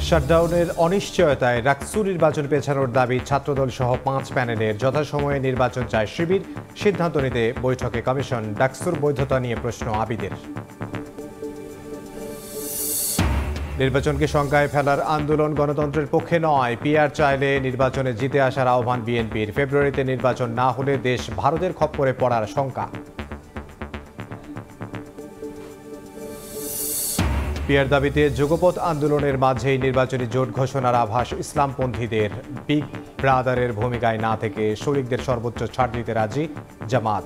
শাটডাউনের অনিশ্চয়তায় রাকসু নির্বাচন পেছানোর দাবি ছাত্রদল সহ 5 প্যানেলের। যথাসময়ে নির্বাচন চায় শিবির। সিদ্ধান্ত নিতে বৈঠকে কমিশন। ডাকসুর বৈধতা নিয়ে প্রশ্ন আবিদের। নির্বাচনকে শঙ্কায় ফেলার আন্দোলন গণতন্ত্রের পক্ষে নয়। পিআর চাইলে নির্বাচনে জিতে আসার আহ্বান বিএনপির। ফেব্রুয়ারিতে নির্বাচন না হলে দেশ ভারতের খপ্পরে পড়ার শঙ্কা। পিআর দাবিতে যুগপৎ আন্দোলনের মাঝেই নির্বাচনী জোট ঘোষণার আভাস ইসলামপন্থীদের। বিগ ব্রাদারের ভূমিকায় না থেকে শরিকদের সর্বোচ্চ ছাড় দিতে রাজি জামাত।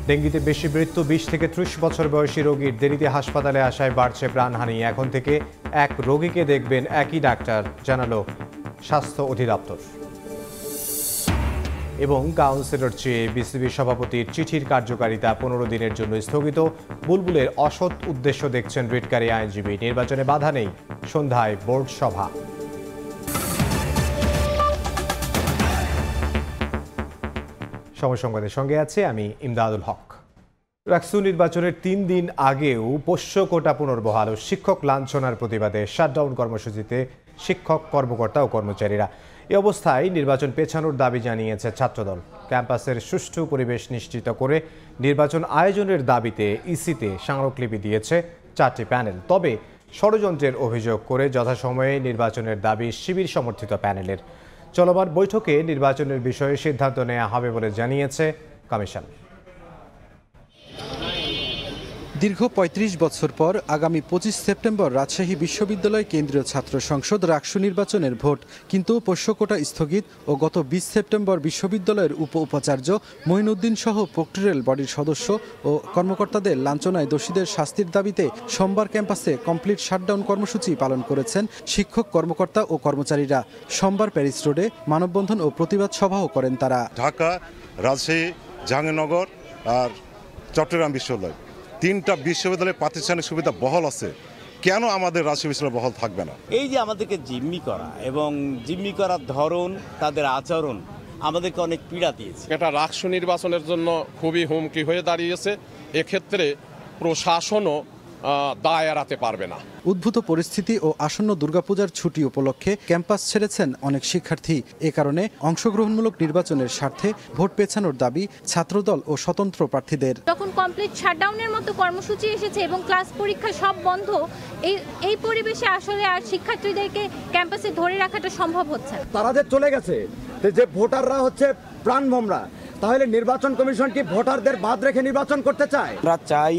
ডেঙ্গিতে বেশি মৃত্যু 20 থেকে 30 বছর বয়সী রোগীর। দেরিতে হাসপাতালে আসায় বাড়ছে প্রাণহানি। এখন থেকে এক রোগীকে দেখবেন একই ডাক্তার, জানালো স্বাস্থ্য অধিদপ্তর। এবং কাউন্সিলর চেয়ে বিসিবি সভাপতির চিঠির কার্যকারিতা 15 দিনের জন্য স্থগিত। বুলবুলের অসৎ উদ্দেশ্য দেখছেন রিটকারী আইনজীবী। নির্বাচনে বাধা নেই, সন্ধ্যায় বোর্ড সভা। সময় সংবাদের সঙ্গে আছে আমি ইমদাদুল হক। রাকসু নির্বাচনের 3 দিন আগেও পোষ্য কোটা পুনর্বহাল ও শিক্ষক লাঞ্ছনার প্রতিবাদে শাটডাউন কর্মসূচিতে শিক্ষক, কর্মকর্তা ও কর্মচারীরা। এ অবস্থায় নির্বাচন পেছানোর দাবি জানিয়েছে ছাত্রদল। ক্যাম্পাসের সুষ্ঠু পরিবেশ নিশ্চিত করে নির্বাচন আয়োজনের দাবিতে ইসিতে স্মারকলিপি দিয়েছে 4টি প্যানেল। তবে ষড়যন্ত্রের অভিযোগ করে যথাসময়ে নির্বাচনের দাবি শিবির সমর্থিত প্যানেলের। চলমান বৈঠকে নির্বাচনের বিষয়ে সিদ্ধান্ত নেওয়া হবে বলে জানিয়েছে কমিশন। দীর্ঘ ৩৫ বছর পর আগামী 25 সেপ্টেম্বর রাজশাহী বিশ্ববিদ্যালয় কেন্দ্রীয় ছাত্র সংসদ রাকসু নির্বাচনের ভোট, কিন্তু পোষ্য কোটা স্থগিত ও গত 20 সেপ্টেম্বর বিশ্ববিদ্যালয়ের উপাচার্য মঈনুদ্দিন সহ প্রক্টরিয়াল বডির সদস্য ও কর্মকর্তাদের লাঞ্ছনায় দোষীদের শাস্তির দাবিতে সোমবার ক্যাম্পাসে কমপ্লিট শাটডাউন কর্মসূচি পালন করেছেন শিক্ষক, কর্মকর্তা ও কর্মচারীরা। সোমবার প্যারিস রোডে মানববন্ধন ও প্রতিবাদ সভাও করেন তারা। ঢাকা, রাজশাহী, জাহাঙ্গীরনগর আর চট্টগ্রাম বিশ্ববিদ্যালয়, 3টা বিশ্ববিদ্যালয়ের প্রাতিষ্ঠানিক সুবিধা বহাল আছে, কেন আমাদের রাজশাহী বিশ্ববিদ্যালয় বহাল থাকবে না? এই যে আমাদেরকে জিম্মি করা এবং জিম্মি করার ধরন, তাদের আচরণ আমাদেরকে অনেক পীড়া দিয়েছে। এটা রাকসু নির্বাচনের জন্য খুবই হুমকি হয়ে দাঁড়িয়েছে। এক্ষেত্রে প্রশাসনও দায় এড়াতে পারবে না। উদ্ভূত পরিস্থিতি ও আসন্ন দুর্গাপূজার ছুটি উপলক্ষে ক্যাম্পাস ছেড়েছেন অনেক শিক্ষার্থী। এ কারণে অংশগ্রহণমূলক নির্বাচনের স্বার্থে ভোট পেছানোর দাবি ছাত্রদল ও স্বতন্ত্র প্রার্থীদের। যখন কমপ্লিট শাটডাউনের মতো কর্মসূচি এসেছে এবং ক্লাস পরীক্ষা সব বন্ধ, এই পরিবেশে আসলে আর শিক্ষার্থীদেরকে ক্যাম্পাসে ধরে রাখাটা সম্ভব হচ্ছে না। তারা যে চলে গেছে, যে ভোটাররা হচ্ছে প্রাণভোমরা, তাহলে নির্বাচন কমিশন কি ভোটারদের বাদ রেখে নির্বাচন করতে চায়? আমরা চাই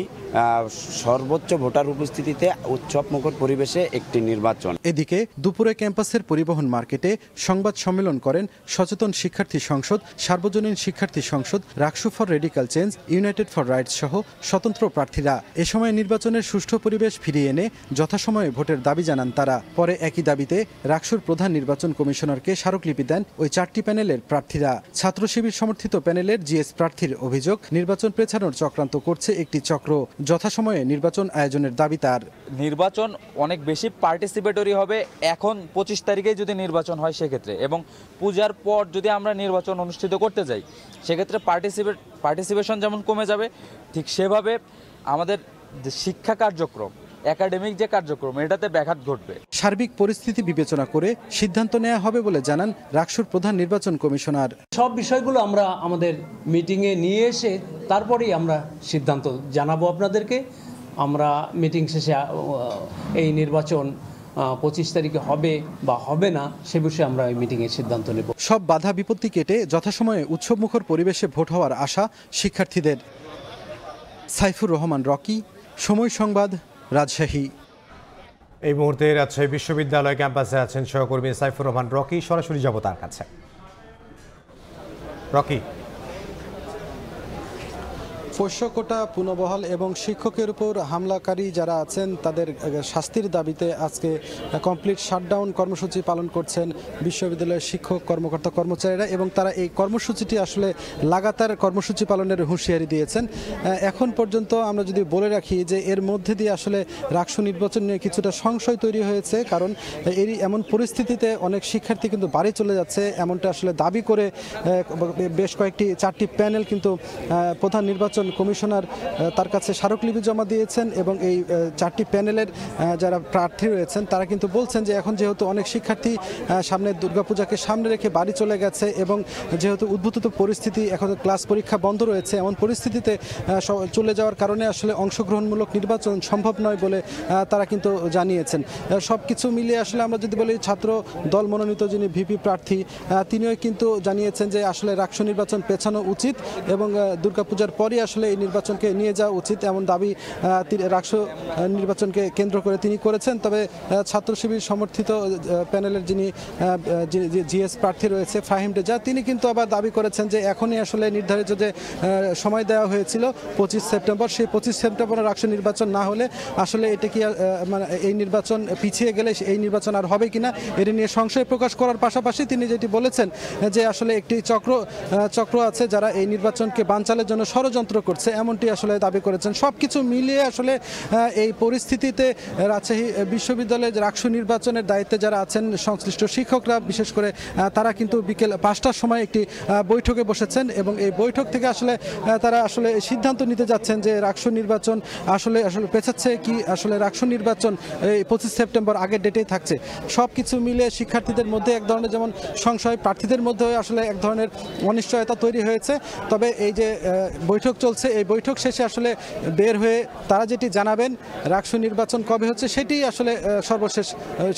সর্বোচ্চ ভোটার উপস্থিতিতে উৎসবমুখর পরিবেশে একটি নির্বাচন। এদিকে দুপুরে ক্যাম্পাসের পরিবহন মার্কেটে সংবাদ সম্মেলন করেন সচেতন শিক্ষার্থী সংসদ, সার্বজনীন শিক্ষার্থী সংসদ, RUCSU for radical change, United for rights সহ স্বতন্ত্র প্রার্থীরা। এ সময় নির্বাচনের সুষ্ঠু পরিবেশ ফিরিয়ে এনে যথাসময়ে ভোটের দাবি জানান তারা। পরে একই দাবিতে রাকসুর প্রধান নির্বাচন কমিশনারকে স্মারকলিপি দেন ওই 4টি প্যানেলের প্রার্থীরা। ছাত্র শিবির সমর্থিত প্যানেলের জিএস প্রার্থীর অভিযোগ, নির্বাচন পেছানোর চক্রান্ত করছে একটি চক্র। যথাসময়ে নির্বাচন আয়োজনের দাবি তার। নির্বাচন অনেক বেশি পার্টিসিপেটরি হবে এখন 25 তারিখে যদি নির্বাচন হয় সেক্ষেত্রে, এবং পূজার পর যদি আমরা নির্বাচন অনুষ্ঠিত করতে যাই সেক্ষেত্রে পার্টিসিপেশন যেমন কমে যাবে, ঠিক সেভাবে আমাদের শিক্ষা কার্যক্রম, একাডেমিক যে কার্যক্রম, এটাতে ব্যাঘাত ঘটবে। সার্বিক পরিস্থিতি বিবেচনা করে সিদ্ধান্ত নেওয়া হবে বলে জানান রাকসুর প্রধান নির্বাচন কমিশনার। সব বিষয়গুলো আমরা আমাদের মিটিংয়ে নিয়ে এসে তারপরেই আমরা সিদ্ধান্ত জানাবো আপনাদেরকে। আমরা মিটিং শেষে এই নির্বাচন 25 তারিখে হবে বা হবে না সে বিষয়ে আমরা এই মিটিংয়ে সিদ্ধান্ত নেব। সব বাধা বিপত্তি কেটে যথাসময়ে উৎসবমুখর পরিবেশে ভোট হওয়ার আশা শিক্ষার্থীদের। সাইফুর রহমান রকি, সময় সংবাদ, রাজশাহী। এই মুহূর্তে রাজশাহী বিশ্ববিদ্যালয় ক্যাম্পাসে আছেন সহকর্মী সাইফুর রহমান রকি। সরাসরি যাব তার কাছে। রকি, পোষ্য কোটা পুনর্বহাল এবং শিক্ষকের উপর হামলাকারী যারা আছেন তাদের শাস্তির দাবিতে আজকে কমপ্লিট শাটডাউন কর্মসূচি পালন করছেন বিশ্ববিদ্যালয়ের শিক্ষক, কর্মকর্তা, কর্মচারীরা, এবং তারা এই কর্মসূচিটি আসলে লাগাতার কর্মসূচি পালনের হুঁশিয়ারি দিয়েছেন। এখন পর্যন্ত আমরা যদি বলে রাখি যে এর মধ্যে দিয়ে আসলে রাকসু নির্বাচন নিয়ে কিছুটা সংশয় তৈরি হয়েছে, কারণ এমন পরিস্থিতিতে অনেক শিক্ষার্থী কিন্তু বাড়ি চলে যাচ্ছে, এমনটা আসলে দাবি করে বেশ কয়েকটি 4টি প্যানেল কিন্তু প্রধান নির্বাচন নির্বাচন কমিশনার তার কাছে স্মারকলিপি জমা দিয়েছেন এবং এই 4টি প্যানেলের যারা প্রার্থী রয়েছেন তারা কিন্তু বলছেন যে এখন যেহেতু অনেক শিক্ষার্থী সামনে দুর্গাপূজাকে সামনে রেখে বাড়ি চলে গেছে এবং যেহেতু উদ্ভূত পরিস্থিতি, এখন ক্লাস পরীক্ষা বন্ধ রয়েছে, এমন পরিস্থিতিতে চলে যাওয়ার কারণে আসলে অংশগ্রহণমূলক নির্বাচন সম্ভব নয় বলে তারা কিন্তু জানিয়েছেন। সব কিছু মিলিয়ে আসলে আমরা যদি বলি ছাত্র দল মনোনীত যিনি ভিপি প্রার্থী তিনিও কিন্তু জানিয়েছেন যে আসলে রাকসু নির্বাচন পেছানো উচিত এবং দুর্গাপূজার পরই আসলে এই নির্বাচনকে নিয়ে যাওয়া উচিত, এমন দাবি রাকসু নির্বাচনকে কেন্দ্র করে তিনি করেছেন। তবে ছাত্র শিবির সমর্থিত প্যানেলের যিনি জিএস প্রার্থী রয়েছে ফাহিম রেজা, তিনি কিন্তু আবার দাবি করেছেন যে এখনই আসলে নির্ধারিত যে সময় দেওয়া হয়েছিল 25 সেপ্টেম্বর, সেই 25 সেপ্টেম্বর রাকসু নির্বাচন না হলে আসলে এটা কি মানে এই নির্বাচন পিছিয়ে গেলে এই নির্বাচন আর হবে কিনা এটি নিয়ে সংশয় প্রকাশ করার পাশাপাশি তিনি যেটি বলেছেন যে আসলে একটি চক্র আছে যারা এই নির্বাচনকে বানচালের জন্য ষড়যন্ত্র করছে, এমনটি আসলে দাবি করেছেন। সব কিছু মিলিয়ে আসলে এই পরিস্থিতিতে রাজশাহী বিশ্ববিদ্যালয়ের রাকসু নির্বাচনের দায়িত্বে যারা আছেন সংশ্লিষ্ট শিক্ষকরা বিশেষ করে তারা কিন্তু বিকেল 5টার সময় একটি বৈঠকে বসেছেন এবং এই বৈঠক থেকে আসলে তারা আসলে সিদ্ধান্ত নিতে যাচ্ছেন যে রাকসু নির্বাচন আসলে পেছাচ্ছে কি আসলে রাকসু নির্বাচন এই 25 সেপ্টেম্বর আগের ডেটেই থাকছে। সব কিছু মিলে শিক্ষার্থীদের মধ্যে এক ধরনের যেমন সংশয়, প্রার্থীদের মধ্যে আসলে এক ধরনের অনিশ্চয়তা তৈরি হয়েছে। তবে এই যে বৈঠক চলছে, এই বৈঠক শেষে আসলে বের হয়ে তারা যেটি জানাবেন রাকসু নির্বাচন কবে হচ্ছে সেটি আসলে সর্বশেষ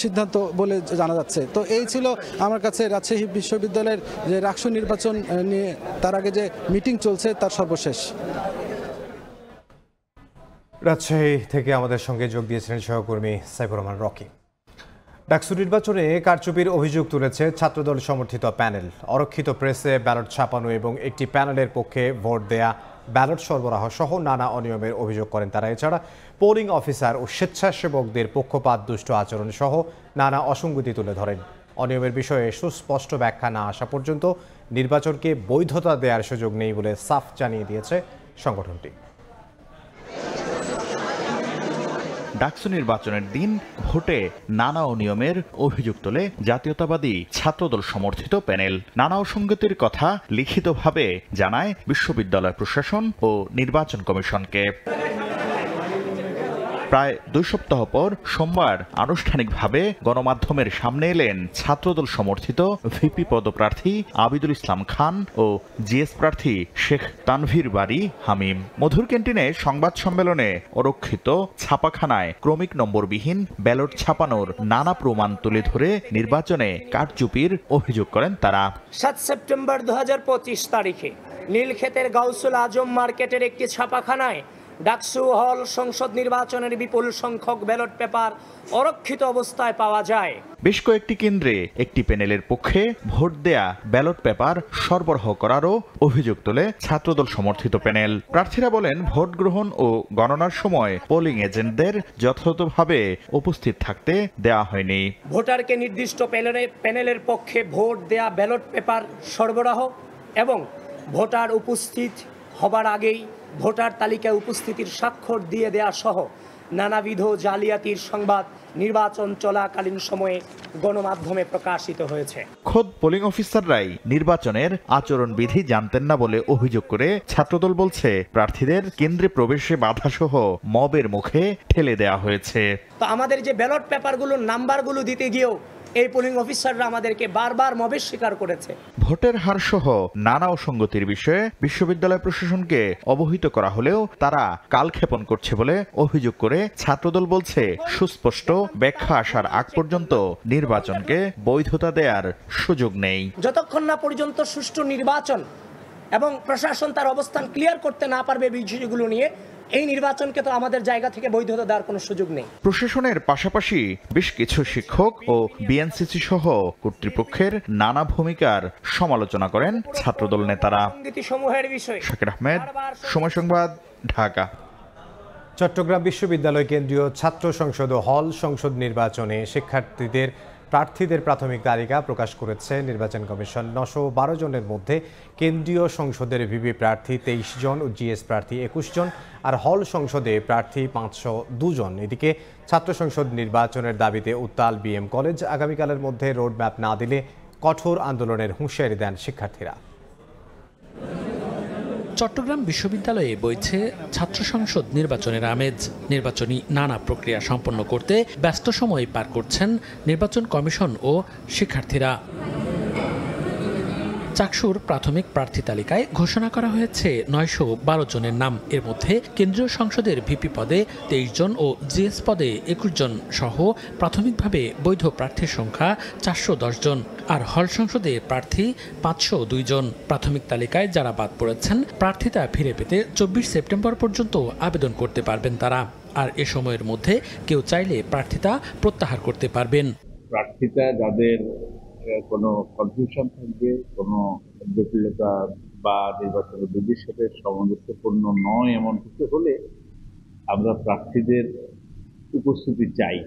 সিদ্ধান্ত বলে জানা যাচ্ছে। তো এই ছিল আমার কাছে রাজশাহী বিশ্ববিদ্যালয়ের যে রাকসু নির্বাচন নিয়ে তার আগে যে মিটিং চলছে তার সর্বশেষ। রাজশাহী থেকে আমাদের সঙ্গে যোগ দিয়েছিলেন সহকর্মী সাইফুর রহমান রকি। ডাকসু নির্বাচনে কারচুপির অভিযোগ তুলেছে ছাত্রদল সমর্থিত প্যানেল। অরক্ষিত প্রেসে ব্যালট ছাপানো এবং একটি প্যানেলের পক্ষে ভোট দেয়া, ব্যালট সরবরাহ সহ নানা অনিয়মের অভিযোগ করেন তারা। এছাড়া পোলিং অফিসার ও স্বেচ্ছাসেবকদের পক্ষপাত দুষ্ট আচরণ সহ নানা অসঙ্গতি তুলে ধরেন। অনিয়মের বিষয়ে সুস্পষ্ট ব্যাখ্যা না আসা পর্যন্ত নির্বাচনকে বৈধতা দেওয়ার সুযোগ নেই বলে সাফ জানিয়ে দিয়েছে সংগঠনটি। ডাকসু নির্বাচনের দিন ভোটে নানা অনিয়মের অভিযোগ তোলে জাতীয়তাবাদী ছাত্রদল সমর্থিত প্যানেল। নানা অসঙ্গতির কথা লিখিতভাবে জানায় বিশ্ববিদ্যালয় প্রশাসন ও নির্বাচন কমিশনকে। প্রায় 2 সপ্তাহ পর সোমবার আনুষ্ঠানিকভাবে গণমাধ্যমের সামনে এলেন ছাত্রদল সমর্থিত ভিপি পদপ্রার্থী আবিদুল ইসলাম খান ও জিএস প্রার্থী শেখ তানভীর বারী হামিম। মধুর ক্যান্টিনে সংবাদ সম্মেলনে অরক্ষিত ছাপাখানায় ক্রমিক নম্বরবিহীন ব্যালট ছাপানোর নানা প্রমাণ তুলে ধরে নির্বাচনে কারচুপির অভিযোগ করেন তারা। 7 সেপ্টেম্বর 2025 তারিখে নীলক্ষেতের গাউসুল আজম মার্কেটের একটি ছাপাখানায় ডাকসু হল সংসদ নির্বাচনের বিপুল সংখ্যক ব্যালট পেপার অরক্ষিত অবস্থায় পাওয়া যায়। বেশ কয়েকটি কেন্দ্রে একটি প্যানেলের পক্ষে ভোট দেয়া ব্যালট পেপার সরবরাহ করারও অভিযোগ তোলে ছাত্রদল সমর্থিত প্যানেল। প্রার্থীরা বলেন ভোট গ্রহণ ও গণনার সময় পোলিং এজেন্টদের যথাযথভাবে উপস্থিত থাকতে দেওয়া হয়নি। ভোটারকে নির্দিষ্ট প্যানেলের পক্ষে ভোট দেয়া ব্যালট পেপার সরবরাহ এবং ভোটার উপস্থিত হবার আগেই ভোটার তালিকায় উপস্থিতির স্বাক্ষর দিয়ে দেয়া সহ নানাবিধ জালিয়াতির সংবাদ নির্বাচন চলাকালীন সময়ে গণমাধ্যমে প্রকাশিত হয়েছে। খোদ পোলিং অফিসাররাই নির্বাচনের আচরণবিধি জানতেন না বলে অভিযোগ করে ছাত্রদল বলছে প্রার্থীদের কেন্দ্রে প্রবেশে বাধাসহ মবের মুখে ঠেলে দেওয়া হয়েছে। তো আমাদের যে ব্যালট পেপারগুলোর নাম্বারগুলো দিতে গিয়েও এই পোলিং অফিসাররা আমাদেরকে বারবার মবের শিকার করেছে। ভোটের হার সহ নানা অসঙ্গতির বিষয়ে বিশ্ববিদ্যালয় প্রশাসনকে অবহিত করা হলেও তারা কালক্ষেপণ করছে বলে অভিযোগ করে ছাত্রদল বলছে সুস্পষ্ট ব্যাখ্যা আসার আগ পর্যন্ত নির্বাচনকে বৈধতা দেওয়ার সুযোগ নেই। যতক্ষণ না পর্যন্ত সুষ্ঠু নির্বাচন এবং প্রশাসন তার অবস্থান ক্লিয়ার করতে না পারবে বিষয়গুলো নিয়ে, এই নির্বাচনকে তো আমাদের জায়গা থেকে বৈধতা দেওয়ার কোনো সুযোগ নেই। প্রশাসনের পাশাপাশি বেশ কিছু শিক্ষক ও বিএনসিসি সহ কর্তৃপক্ষের নানা ভূমিকার সমালোচনা করেন ছাত্রদল নেতারা। শাকির আহমেদ, সময় সংবাদ, ঢাকা। চট্টগ্রাম বিশ্ববিদ্যালয় কেন্দ্রীয় ছাত্র সংসদ ও হল সংসদ নির্বাচনে শিক্ষার্থীদের প্রার্থীদের প্রাথমিক তালিকা প্রকাশ করেছে নির্বাচন কমিশন। 912 জনের মধ্যে কেন্দ্রীয় সংসদের ভিপি প্রার্থী 23 জন ও জিএস প্রার্থী 21 জন আর হল সংসদে প্রার্থী 502 জন। এদিকে ছাত্র সংসদ নির্বাচনের দাবিতে উত্তাল বিএম কলেজ। আগামীকালের মধ্যে রোডম্যাপ না দিলে কঠোর আন্দোলনের হুঁশিয়ারি দেন শিক্ষার্থীরা। চট্টগ্রাম বিশ্ববিদ্যালয়ে বইছে ছাত্র সংসদ নির্বাচনের আমেজ। নির্বাচনী নানা প্রক্রিয়া সম্পন্ন করতে ব্যস্ত সময় পার করছেন নির্বাচন কমিশন ও শিক্ষার্থীরা। চাকসুর প্রাথমিক প্রার্থী তালিকায় ঘোষণা করা হয়েছে 912 জনের নাম। এর মধ্যে কেন্দ্রীয় সংসদের ভিপি পদে 23 জন ও জিএস পদে 21 জন সহ প্রাথমিকভাবে বৈধ প্রার্থীর সংখ্যা 410 জন। আর হল সংসদে প্রার্থী 502 জন। প্রাথমিক তালিকায় যারা বাদ পড়েছেন প্রার্থিতা ফিরে পেতে 24 সেপ্টেম্বর পর্যন্ত আবেদন করতে পারবেন তারা। আর এ সময়ের মধ্যে কেউ চাইলে প্রার্থিতা প্রত্যাহার করতে পারবেন। প্রার্থিতা যাদের কোনো কনফিউশন থাকবে, কোনো জটিলতা বা নির্বাচনের বিধির সাথে সামঞ্জস্যপূর্ণ নয় এমন কিছু হলে আমরা প্রার্থীদের উপস্থিতি চাই।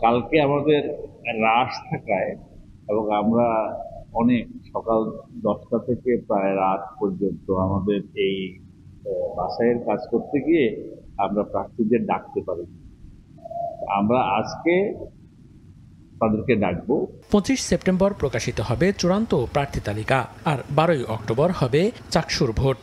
কালকে আমাদের রাশ থাকায় এবং আমরা অনেক সকাল 10টা থেকে প্রায় রাত পর্যন্ত আমাদের এই বাছাইয়ের কাজ করতে গিয়ে আমরা প্রার্থীদের ডাকতে পারি। আমরা আজকে তাদেরকে ডাকবো। 25 সেপ্টেম্বর প্রকাশিত হবে চূড়ান্ত প্রার্থী তালিকা, আর 12 অক্টোবর হবে চাকসুর ভোট।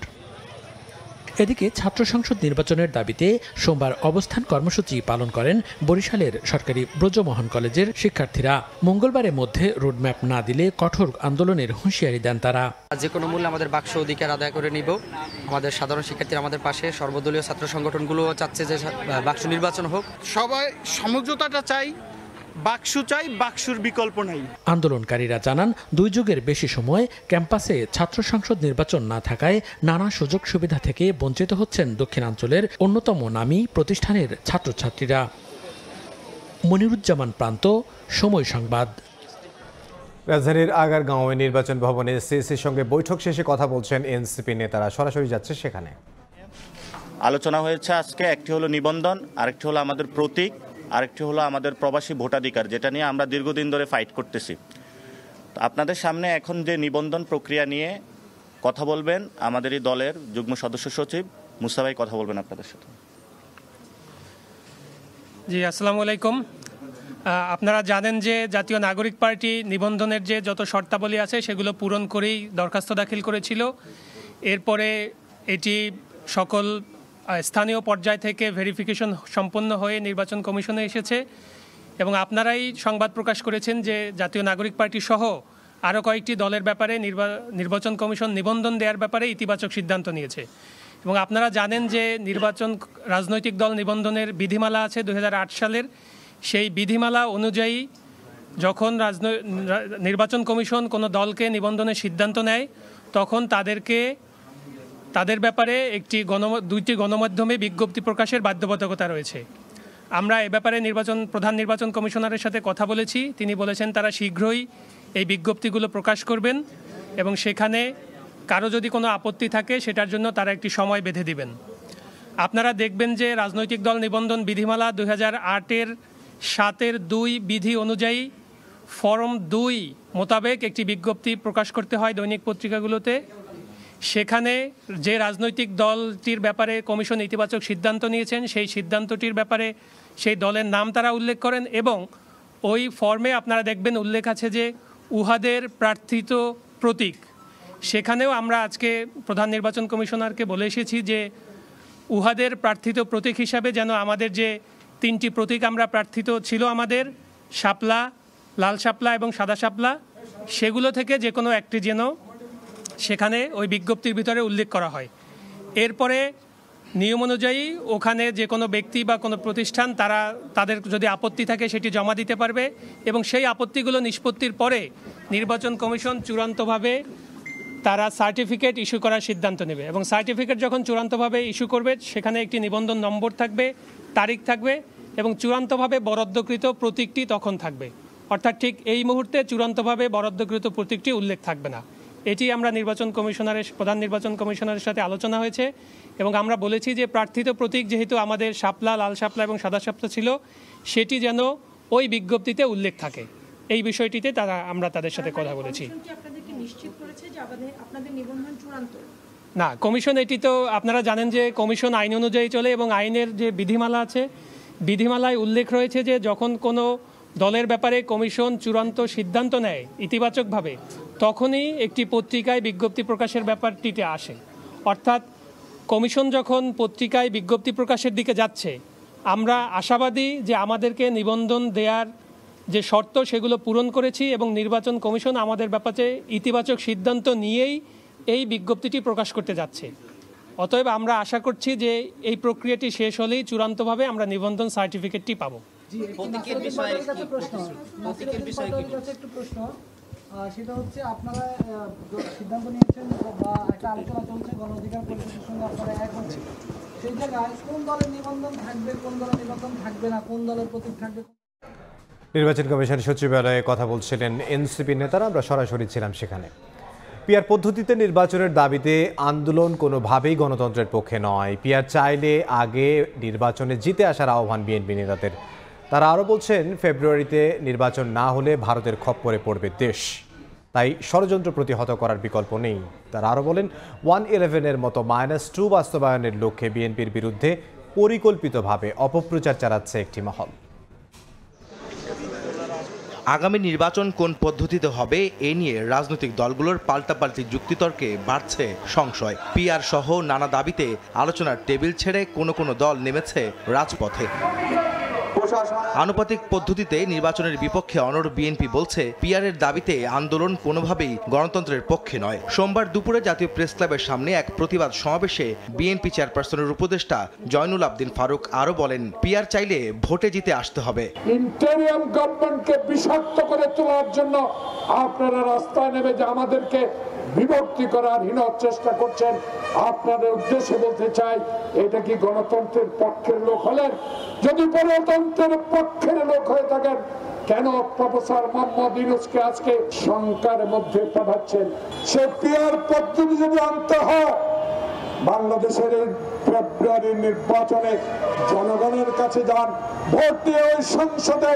এদিকে ছাত্র সংসদ নির্বাচনের দাবিতে সোমবার অবস্থান কর্মসূচি পালন করেন বরিশালের সরকারি ব্রজমোহন কলেজের শিক্ষার্থীরা। মঙ্গলবারের মধ্যে রোডম্যাপ না দিলে কঠোর আন্দোলনের হুঁশিয়ারি দেন তারা। যে কোনো মূল্যে আমাদের বাক্স অধিকার আদায় করে নিব। আমাদের সাধারণ শিক্ষার্থীরা আমাদের পাশে, সর্বদলীয় ছাত্র সংগঠনগুলো চাচ্ছে যে বাক্স নির্বাচন হোক। সবাই সমঝোতাটা চাই, বাক্স চাই, বাক্সুর বিকল্প নাই। আন্দোলনকারীরা জানান 2 যুগের বেশি সময় ক্যাম্পাসে ছাত্র সংসদ নির্বাচন না থাকায় নানা সুযোগ সুবিধা থেকে বঞ্চিত হচ্ছেন দক্ষিণাঞ্চলের অন্যতম নামী প্রতিষ্ঠানের ছাত্রছাত্রীরা। মনিরুজ্জামান প্রান্ত, সময় সংবাদ। রাজধানীর আগারগাঁওয়ে নির্বাচন ভবনে সিএসির সঙ্গে বৈঠক শেষে কথা বলছেন এনসিপি নেতারা। সরাসরি যাচ্ছে সেখানে। আলোচনা হয়েছে আজকে, একটি হলো নিবন্ধন, আরেকটি হলো আমাদের প্রতীক, আরেকটি হলো আমাদের প্রবাসী ভোটাধিকার, যেটা নিয়ে আমরা দীর্ঘদিন ধরে ফাইট করতেছি। আপনাদের সামনে এখন যে নিবন্ধন প্রক্রিয়া নিয়ে কথা বলবেন আমাদেরই দলের যুগ্ম সদস্য সচিব মুসা ভাই, কথা বলবেন আপনাদের সাথে। জি, আসসালামু আলাইকুম। আপনারা জানেন যে জাতীয় নাগরিক পার্টি নিবন্ধনের যে যত শর্তাবলী আছে সেগুলো পূরণ করেই দরখাস্ত দাখিল করেছিল। এরপরে এটি সকল স্থানীয় পর্যায় থেকে ভেরিফিকেশন সম্পন্ন হয়ে নির্বাচন কমিশনে এসেছে এবং আপনারাই সংবাদ প্রকাশ করেছেন যে জাতীয় নাগরিক পার্টি সহ আরও কয়েকটি দলের ব্যাপারে নির্বাচন কমিশন নিবন্ধন দেওয়ার ব্যাপারে ইতিবাচক সিদ্ধান্ত নিয়েছে। এবং আপনারা জানেন যে রাজনৈতিক দল নিবন্ধনের বিধিমালা আছে 2008 সালের। সেই বিধিমালা অনুযায়ী যখন নির্বাচন কমিশন কোনো দলকে নিবন্ধনের সিদ্ধান্ত নেয় তখন তাদের ব্যাপারে দুইটি গণমাধ্যমে বিজ্ঞপ্তি প্রকাশের বাধ্যবাধকতা রয়েছে। আমরা এ ব্যাপারে প্রধান নির্বাচন কমিশনারের সাথে কথা বলেছি। তিনি বলেছেন তারা শীঘ্রই এই বিজ্ঞপ্তিগুলো প্রকাশ করবেন এবং সেখানে কারো যদি কোনো আপত্তি থাকে সেটার জন্য তারা একটি সময় বেঁধে দিবেন। আপনারা দেখবেন যে রাজনৈতিক দল নিবন্ধন বিধিমালা 2008-এর 7-2 বিধি অনুযায়ী ফরম 2 মোতাবেক একটি বিজ্ঞপ্তি প্রকাশ করতে হয় দৈনিক পত্রিকাগুলোতে। সেখানে যে রাজনৈতিক দলটির ব্যাপারে কমিশন ইতিবাচক সিদ্ধান্ত নিয়েছেন সেই সিদ্ধান্তটির ব্যাপারে সেই দলের নাম তারা উল্লেখ করেন এবং ওই ফর্মে আপনারা দেখবেন উল্লেখ আছে যে উহাদের প্রার্থিত প্রতীক। সেখানেও আমরা আজকে প্রধান নির্বাচন কমিশনারকে বলে এসেছি যে উহাদের প্রার্থিত প্রতীক হিসাবে যেন আমাদের যে 3টি প্রতীক আমরা প্রার্থিত ছিল, আমাদের শাপলা, লাল শাপলা এবং সাদা শাপলা, সেগুলো থেকে যে কোনো একটি যেন সেখানে ওই বিজ্ঞপ্তির ভিতরে উল্লেখ করা হয়। এরপরে নিয়ম অনুযায়ী ওখানে যে কোনো ব্যক্তি বা কোনো প্রতিষ্ঠান তাদের যদি আপত্তি থাকে সেটি জমা দিতে পারবে এবং সেই আপত্তিগুলো নিষ্পত্তির পরে নির্বাচন কমিশন চূড়ান্তভাবে তারা সার্টিফিকেট ইস্যু করার সিদ্ধান্ত নেবে এবং সার্টিফিকেট যখন চূড়ান্তভাবে ইস্যু করবে সেখানে একটি নিবন্ধন নম্বর থাকবে, তারিখ থাকবে এবং চূড়ান্তভাবে বরাদ্দকৃত প্রতীকটি তখন থাকবে। অর্থাৎ ঠিক এই মুহূর্তে চূড়ান্তভাবে বরাদ্দকৃত প্রতীকটি উল্লেখ থাকবে না। এটি আমরা প্রধান নির্বাচন কমিশনারের সাথে আলোচনা হয়েছে এবং আমরা বলেছি যে প্রার্থিত প্রতীক যেহেতু আমাদের শাপলা, লাল শাপলা এবং সাদা শাপলা ছিল, সেটি যেন ওই বিজ্ঞপ্তিতে উল্লেখ থাকে। এই বিষয়টিতে আমরা তাদের সাথে কথা বলেছি। না, কমিশন এটি তো আপনারা জানেন যে কমিশন আইন অনুযায়ী চলে এবং আইনের যে বিধিমালা আছে বিধিমালায় উল্লেখ রয়েছে যে যখন কোনো দলের ব্যাপারে কমিশন চূড়ান্ত সিদ্ধান্ত নেয় ইতিবাচকভাবে তখনই একটি পত্রিকায় বিজ্ঞপ্তি প্রকাশের ব্যাপারটিতে আসে। অর্থাৎ কমিশন যখন পত্রিকায় বিজ্ঞপ্তি প্রকাশের দিকে যাচ্ছে, আমরা আশাবাদী যে আমাদেরকে নিবন্ধন দেওয়ার যে শর্ত সেগুলো পূরণ করেছি এবং নির্বাচন কমিশন আমাদের ব্যাপারে ইতিবাচক সিদ্ধান্ত নিয়েই এই বিজ্ঞপ্তিটি প্রকাশ করতে যাচ্ছে। অতএব আমরা আশা করছি যে এই প্রক্রিয়াটি শেষ হলেই চূড়ান্তভাবে আমরা নিবন্ধন সার্টিফিকেটটি পাবো। সেটা হচ্ছে আপনারা সিদ্ধান্ত নিয়েছেন বা একটা আলোচনা চলছে গণ অধিকার পরিষদের সঙ্গে আপনারা এক হচ্ছে, সেই জায়গায় কোন দলের নিবন্ধন থাকবে, কোন দলের নিবন্ধন থাকবে না, কোন দলের প্রতীক থাকবে। নির্বাচন কমিশন সচিবালয়ে কথা বলছিলেন এনসিপি নেতারা, আমরা সরাসরি ছিলাম সেখানে। পিআর পদ্ধতিতে নির্বাচনের দাবিতে আন্দোলন কোনোভাবেই গণতন্ত্রের পক্ষে নয়। পিআর চাইলে আগে নির্বাচনে জিতে আসার আহ্বান বিএনপি নেতাদের। তারা আরও বলছেন, ফেব্রুয়ারিতে নির্বাচন না হলে ভারতের খপ্পরে পড়বে দেশ, তাই ষড়যন্ত্র প্রতিহত করার বিকল্প নেই। তারা আরও বলেন, 111-এর মতো -2 বাস্তবায়নের লক্ষ্যে বিএনপির বিরুদ্ধে পরিকল্পিতভাবে অপপ্রচার চালাচ্ছে একটি মহল। আগামী নির্বাচন কোন পদ্ধতিতে হবে এ নিয়ে রাজনৈতিক দলগুলোর পাল্টাপাল্টি যুক্তিতর্কে বাড়ছে সংশয়। পিআর সহ নানা দাবিতে আলোচনার টেবিল ছেড়ে কোনো দল নেমেছে রাজপথে। আনুপাতিক পদ্ধতিতে নির্বাচনের বিপক্ষে অনড় বিএনপি বলছে, পিআরের দাবিতে আন্দোলন কোনোভাবেই গণতন্ত্রের পক্ষে নয়। সোমবার দুপুরে জাতীয় প্রেস ক্লাবের সামনে এক প্রতিবাদ সমাবেশে বিএনপি চেয়ারপারসনের উপদেষ্টা জয়নুল আবদিন ফারুক আরও বলেন, পিআর চাইলে ভোটে জিতে আসতে হবে। ইন্টেরিয়াম গভর্নমেন্টকে বিষাক্ত করে তোলার জন্য আপনারা রাস্তায় নেমে যে আমাদেরকে বিভক্তি করার হীন চেষ্টা করছেন, আপনাদের উদ্দেশ্যে বলতে চাই, এটা কি গণতন্ত্রের পক্ষের লোক হলেন? যদি গণতন্ত্রের পক্ষের লোক হয়ে থাকেন, কেন প্রফেসর মোহাম্মদ ইউনূসকে আজকে শঙ্কার মধ্যে পাঠাচ্ছেন? সে পিআর পদ্ধতি যদি আনতে হয়, বাংলাদেশের এই ফেব্রুয়ারির নির্বাচনে জনগণের কাছে যান, ভোট দিয়ে ওই সংসদে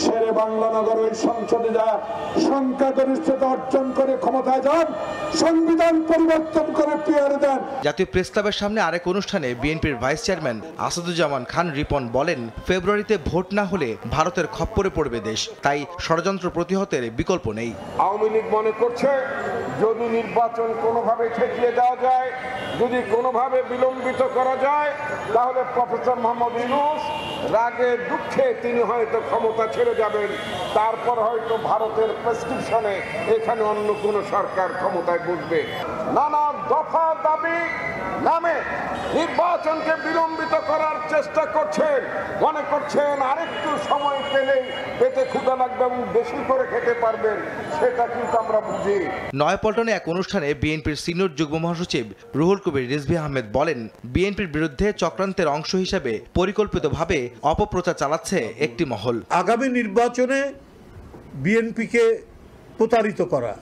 শেরে বাংলানগর ওই সংসদে যা সংখ্যাগরিষ্ঠতা অর্জন করে ক্ষমতায় যান, সংবিধান পরিবর্তন করে পিআর দেন। জাতীয় প্রেস ক্লাবের সামনে আরেক অনুষ্ঠানে বিএনপির ভাইস চেয়ারম্যান আসাদুজ্জামান খান রিপন বলেন, ফেব্রুয়ারিতে ভোট না হলে ভারতের খপ্পরে পড়বে দেশ, তাই ষড়যন্ত্র প্রতিহতের বিকল্প নেই। আওয়ামী লীগ মনে করছে, যদি নির্বাচন কোনোভাবে ঠেকিয়ে দেওয়া যায়, যদি কোনোভাবে বিলম্বিত করা যায়, তাহলে প্রফেসর মোহাম্মদ ইউনূস রাগে দুঃখে তিনি হয়তো ক্ষমতা ছেড়ে যাবেন, তারপর হয়তো ভারতের প্রেসক্রিপশনে এখানে অন্য কোনো সরকার ক্ষমতায় বসবে। নানা দফা দাবি নামে নির্বাচনকে বিলম্বিত করার চেষ্টা করছেন, মনে করছেন আরেকটু সময় পেলেই পেটে ক্ষুধা লাগবে এবং বেশি করে খেতে পারবেন, সেটা কিন্তু আমরা বুঝি। নয়াপল্টনে এক অনুষ্ঠানে বিএনপির সিনিয়র যুগ্ম মহাসচিব রুহুল কবির রিজভী আহমেদ বলেন, বিএনপির বিরুদ্ধে চক্রান্তের অংশ হিসেবে পরিকল্পিতভাবে অপপ্রচার চালাচ্ছে একটি মহল। আগামী নির্বাচনে বিএনপিকে প্রতারিত করা,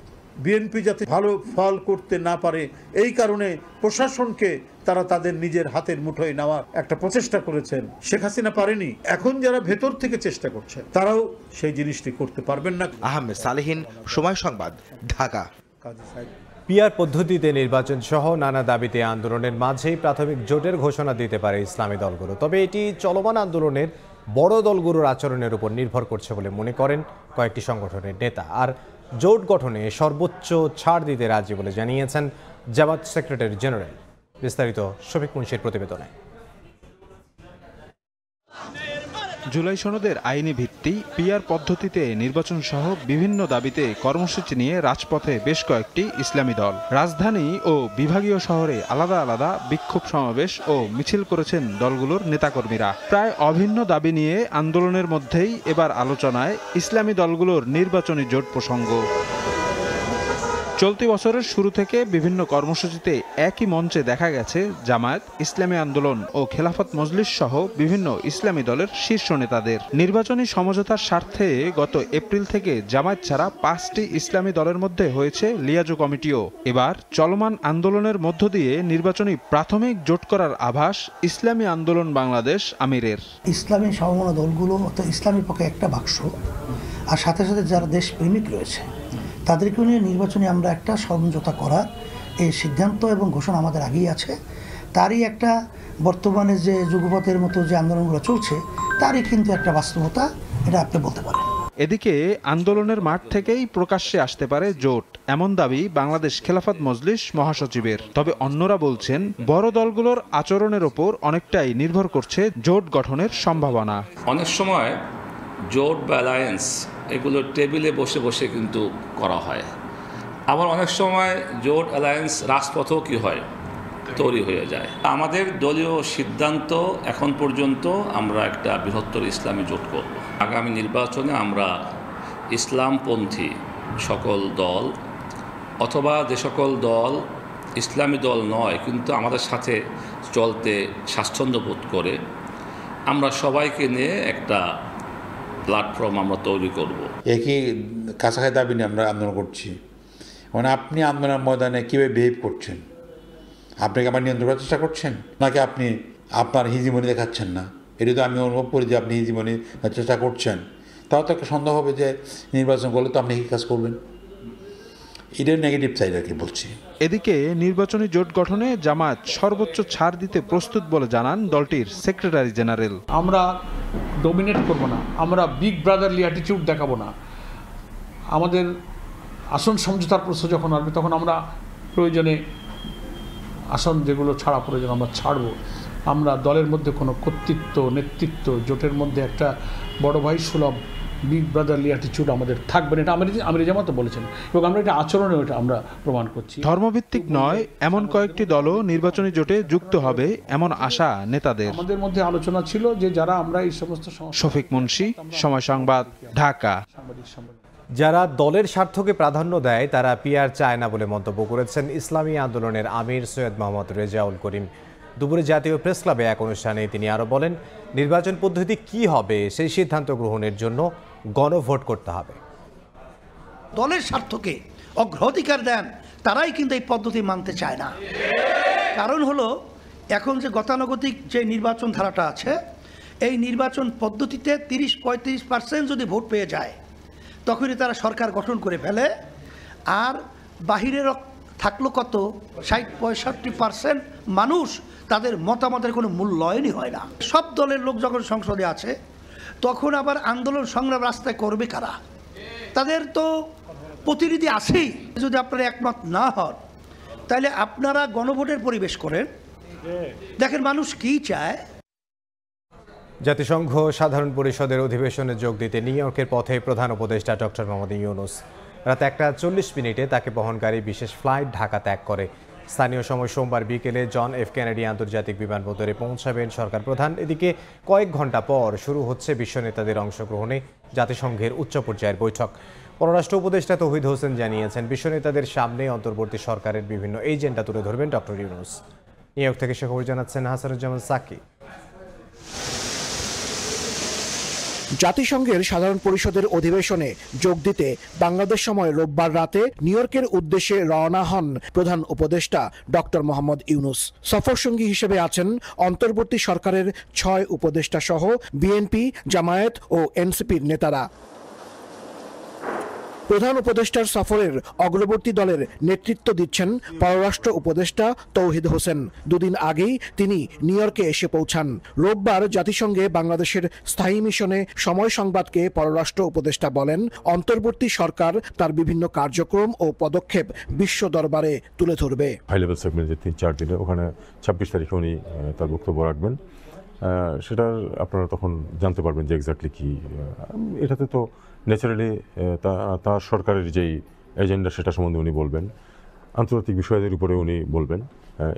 বিএনপি যাতে ভালো ফল করতে না পারে এই কারণে প্রশাসনকে তারা তাদের নিজের হাতের মুঠোয় নেওয়ার একটা প্রচেষ্টা করেছেন। শেখ হাসিনা পারেনি, এখন যারা ভেতর থেকে চেষ্টা করছে তারাও সেই জিনিসটি করতে পারবেন না। আহমেদ সালেহীন, সময় সংবাদ, ঢাকা। পিআর পদ্ধতিতে নির্বাচন সহ নানা দাবিতে আন্দোলনের মাঝেই প্রাথমিক জোটের ঘোষণা দিতে পারে ইসলামী দলগুলো, তবে এটি চলমান আন্দোলনের বড় দলগুলোর আচরণের উপর নির্ভর করছে বলে মনে করেন কয়েকটি সংগঠনের নেতা। আর জোট গঠনে সর্বোচ্চ ছাড় দিতে রাজি বলে জানিয়েছেন জামাত সেক্রেটারি জেনারেল। বিস্তারিত শফিক মুন্সির প্রতিবেদনে। জুলাই সনদের আইনি ভিত্তি, পিআর পদ্ধতিতে নির্বাচন সহ বিভিন্ন দাবিতে কর্মসূচি নিয়ে রাজপথে বেশ কয়েকটি ইসলামী দল। রাজধানী ও বিভাগীয় শহরে আলাদা আলাদা বিক্ষোভ সমাবেশ ও মিছিল করেছেন দলগুলোর নেতাকর্মীরা। প্রায় অভিন্ন দাবি নিয়ে আন্দোলনের মধ্যেই এবার আলোচনায় ইসলামী দলগুলোর নির্বাচনী জোট প্রসঙ্গ। চলতি বছরের শুরু থেকে বিভিন্ন কর্মসূচিতে একই মঞ্চে দেখা গেছে জামায়াত, ইসলামী আন্দোলন ও খেলাফত মজলিস সহ বিভিন্ন ইসলামী দলের শীর্ষ নেতাদের। নির্বাচনী সমঝোতার স্বার্থে গত এপ্রিল থেকে জামায়াত ছাড়া 5টি ইসলামী দলের মধ্যে হয়েছে লিয়াজু কমিটিও। এবার চলমান আন্দোলনের মধ্য দিয়ে নির্বাচনী প্রাথমিক জোট করার আভাস ইসলামী আন্দোলন বাংলাদেশ আমিরের। ইসলামী সমমনা দলগুলো অর্থাৎ ইসলামীর পক্ষে একটা বাক্স, আর সাথে সাথে যারা দেশপ্রেমিক রয়েছে তাদেরকে নিয়ে নির্বাচনে আমরা একটা সমঝোতা করার এই সিদ্ধান্ত এবং ঘোষণা আমাদের আগেই আছে। তারই একটা বর্তমানে যে যুগপথের মতো যে আন্দোলনগুলো চলছে তারই কিন্তু একটা বাস্তবতা, এটা আপনি বলতে পারেন। এদিকে আন্দোলনের মাঠ থেকেই প্রকাশ্যে আসতে পারে জোট, এমন দাবি বাংলাদেশ খেলাফত মজলিস মহাসচিবের। তবে অন্যরা বলছেন বড় দলগুলোর আচরণের ওপর অনেকটাই নির্ভর করছে জোট গঠনের সম্ভাবনা। অনেক সময় জোট বা অ্যালায়েন্স এগুলো টেবিলে বসে বসে কিন্তু করা হয়, আবার অনেক সময় জোট অ্যালায়েন্স রাজপথেও কি হয় তৈরি হয়ে যায়। আমাদের দলীয় সিদ্ধান্ত এখন পর্যন্ত আমরা একটা বৃহত্তর ইসলামী জোট করব। আগামী নির্বাচনে আমরা ইসলামপন্থী সকল দল অথবা যে সকল দল ইসলামী দল নয় কিন্তু আমাদের সাথে চলতে স্বাচ্ছন্দ্য বোধ করে, আমরা সবাইকে নিয়ে একটা প্ল্যাটফর্ম আমরা তৈরি করব। একই কাছাকাছি দাবি নিয়ে আমরা আন্দোলন করছি। মানে আপনি আন্দোলনের ময়দানে কীভাবে বিহেভ করছেন? আপনি কি আমার নিয়ন্ত্রণ করার চেষ্টা করছেন, নাকি আপনি আপনার হিজিমনি দেখাচ্ছেন না? এটা তো আমি অনুভব করি যে আপনি হিজিমনি চেষ্টা করছেন। তাও তো একটা সন্দেহ হবে যে নির্বাচন করলে তো আপনি কী কাজ করবেন। এটার নেগেটিভ সাইড আর কি বলছি। এদিকে নির্বাচনী জোট গঠনে জামায়াত সর্বোচ্চ ছাড় দিতে প্রস্তুত বলে জানান দলটির সেক্রেটারি জেনারেল। আমরা ডোমিনেট করব না, আমরা বিগ ব্রাদারলি অ্যাটিটিউড দেখাবো না। আমাদের আসন সমঝোতার প্রশ্ন যখন আসবে তখন আমরা প্রয়োজনে আসন যেগুলো ছাড়া প্রয়োজন আমরা ছাড়ব। আমরা দলের মধ্যে কোনো কর্তৃত্ব নেতৃত্ব জোটের মধ্যে একটা বড় ভাই সুলভ বিগ ব্রাদারলি অ্যাটিটিউড আমাদের থাকবে না। এটা আমির জামাত বলেছেন এবং আমরা এটা আচরণে এটা আমরা প্রমাণ করছি। ধর্মভিত্তিক নয় এমন কয়েকটি দলও নির্বাচনী জোটে যুক্ত হবে এমন আশা নেতাদের। আমাদের মধ্যে আলোচনা ছিল যে যারা আমরা এই সমস্ত শফিক মুন্সি, সময় সংবাদ, ঢাকা। যারা দলের স্বার্থকে প্রাধান্য দেয় তারা পিআর চায় না বলে মন্তব্য করেছেন ইসলামী আন্দোলনের আমির সৈয়দ মোহাম্মদ রেজাউল করিম। দুপুরে জাতীয় প্রেস ক্লাবে এক অনুষ্ঠানে তিনি আরও বলেন, নির্বাচন পদ্ধতি কি হবে সেই সিদ্ধান্ত গ্রহণের জন্য গণভোট করতে হবে। দলের স্বার্থকে অগ্রাধিকার দেন তারাই কিন্তু এই পদ্ধতি মানতে চায় না। কারণ হলো এখন যে গতানুগতিক যে নির্বাচন ধারাটা আছে, এই নির্বাচন পদ্ধতিতে 30-35% যদি ভোট পেয়ে যায় তখনই তারা সরকার গঠন করে ফেলে। আর বাহিরের থাকলো কত 60-65% মানুষ, তাদের মতামতের কোনো মূল্যায়নই হয় না। সব দলের লোক যখন সংসদে আছে তখন আবার আন্দোলন সংগ্রাম রাস্তায় করবে কারা? তাদের তো প্রতিনিধি আছেই। যদি আপনারা একমত না হন তাহলে আপনারা গণভোটের পরিবেশ করেন, দেখেন মানুষ কি চায়। জাতিসংঘ সাধারণ পরিষদের অধিবেশনে যোগ দিতে নিউ ইয়র্কের পথে প্রধান উপদেষ্টা ডক্টর মোহাম্মদ ইউনূস। রাত 1:40 তাকে বহনকারী বিশেষ ফ্লাইট ঢাকা ত্যাগ করে। স্থানীয় সময় সোমবার বিকেলে জন এফ কেনেডি আন্তর্জাতিক বিমানবন্দরে পৌঁছাবেন সরকার প্রধান। এদিকে কয়েক ঘন্টা পর শুরু হচ্ছে বিশ্ব নেতাদের অংশগ্রহণে জাতিসংঘের উচ্চ পর্যায়ের বৈঠক। পররাষ্ট্র উপদেষ্টা তৌহিদ হোসেন জানিয়েছেন, বিশ্ব নেতাদের সামনে অন্তর্বর্তী সরকারের বিভিন্ন এজেন্ডা তুলে ধরবেন ডক্টর ইউনূস। নিউ ইয়র্ক থেকে সে খবর জানাচ্ছেন হাসানুজ্জামান সাকি। জাতিসংঘের সাধারণ পরিষদের অধিবেশনে যোগ দিতে বাংলাদেশ সময় রোববার রাতে নিউ ইয়র্কের উদ্দেশ্যে রওনা হন প্রধান উপদেষ্টা ডক্টর মোহাম্মদ ইউনূস। সফরসঙ্গী হিসেবে আছেন অন্তর্বর্তী সরকারের 6 উপদেষ্টা সহ বিএনপি, জামায়াত ও এনসিপির নেতারা। প্রধান উপদেষ্টার সফরের অগ্রবর্তী দলের নেতৃত্ব দিচ্ছেন পররাষ্ট্র উপদেষ্টা তৌহিদ হোসেন। দুদিন আগেই তিনি নিউ ইয়র্কে এসে পৌঁছান। রোববার জাতিসংঘে বাংলাদেশের স্থায়ী মিশনে সময় সংবাদকে পররাষ্ট্র উপদেষ্টা বলেন, অন্তর্বর্তী সরকার তার বিভিন্ন কার্যক্রম ও পদক্ষেপ বিশ্ব দরবারে তুলে ধরবে। হাই লেভেল সেগমেন্ট যে 3-4 দিনে ওখানে 26 তারিখে উনি তার বক্তব্য রাখবেন। সেটার আপনারা তখন জানতে পারবেন যে এক্স্যাক্টলি কি। এটাতে তো ন্যাচারালি তার সরকারের যেই এজেন্ডা সেটা সম্বন্ধে উনি বলবেন, আন্তর্জাতিক বিষয়ের উপরে উনি বলবেন,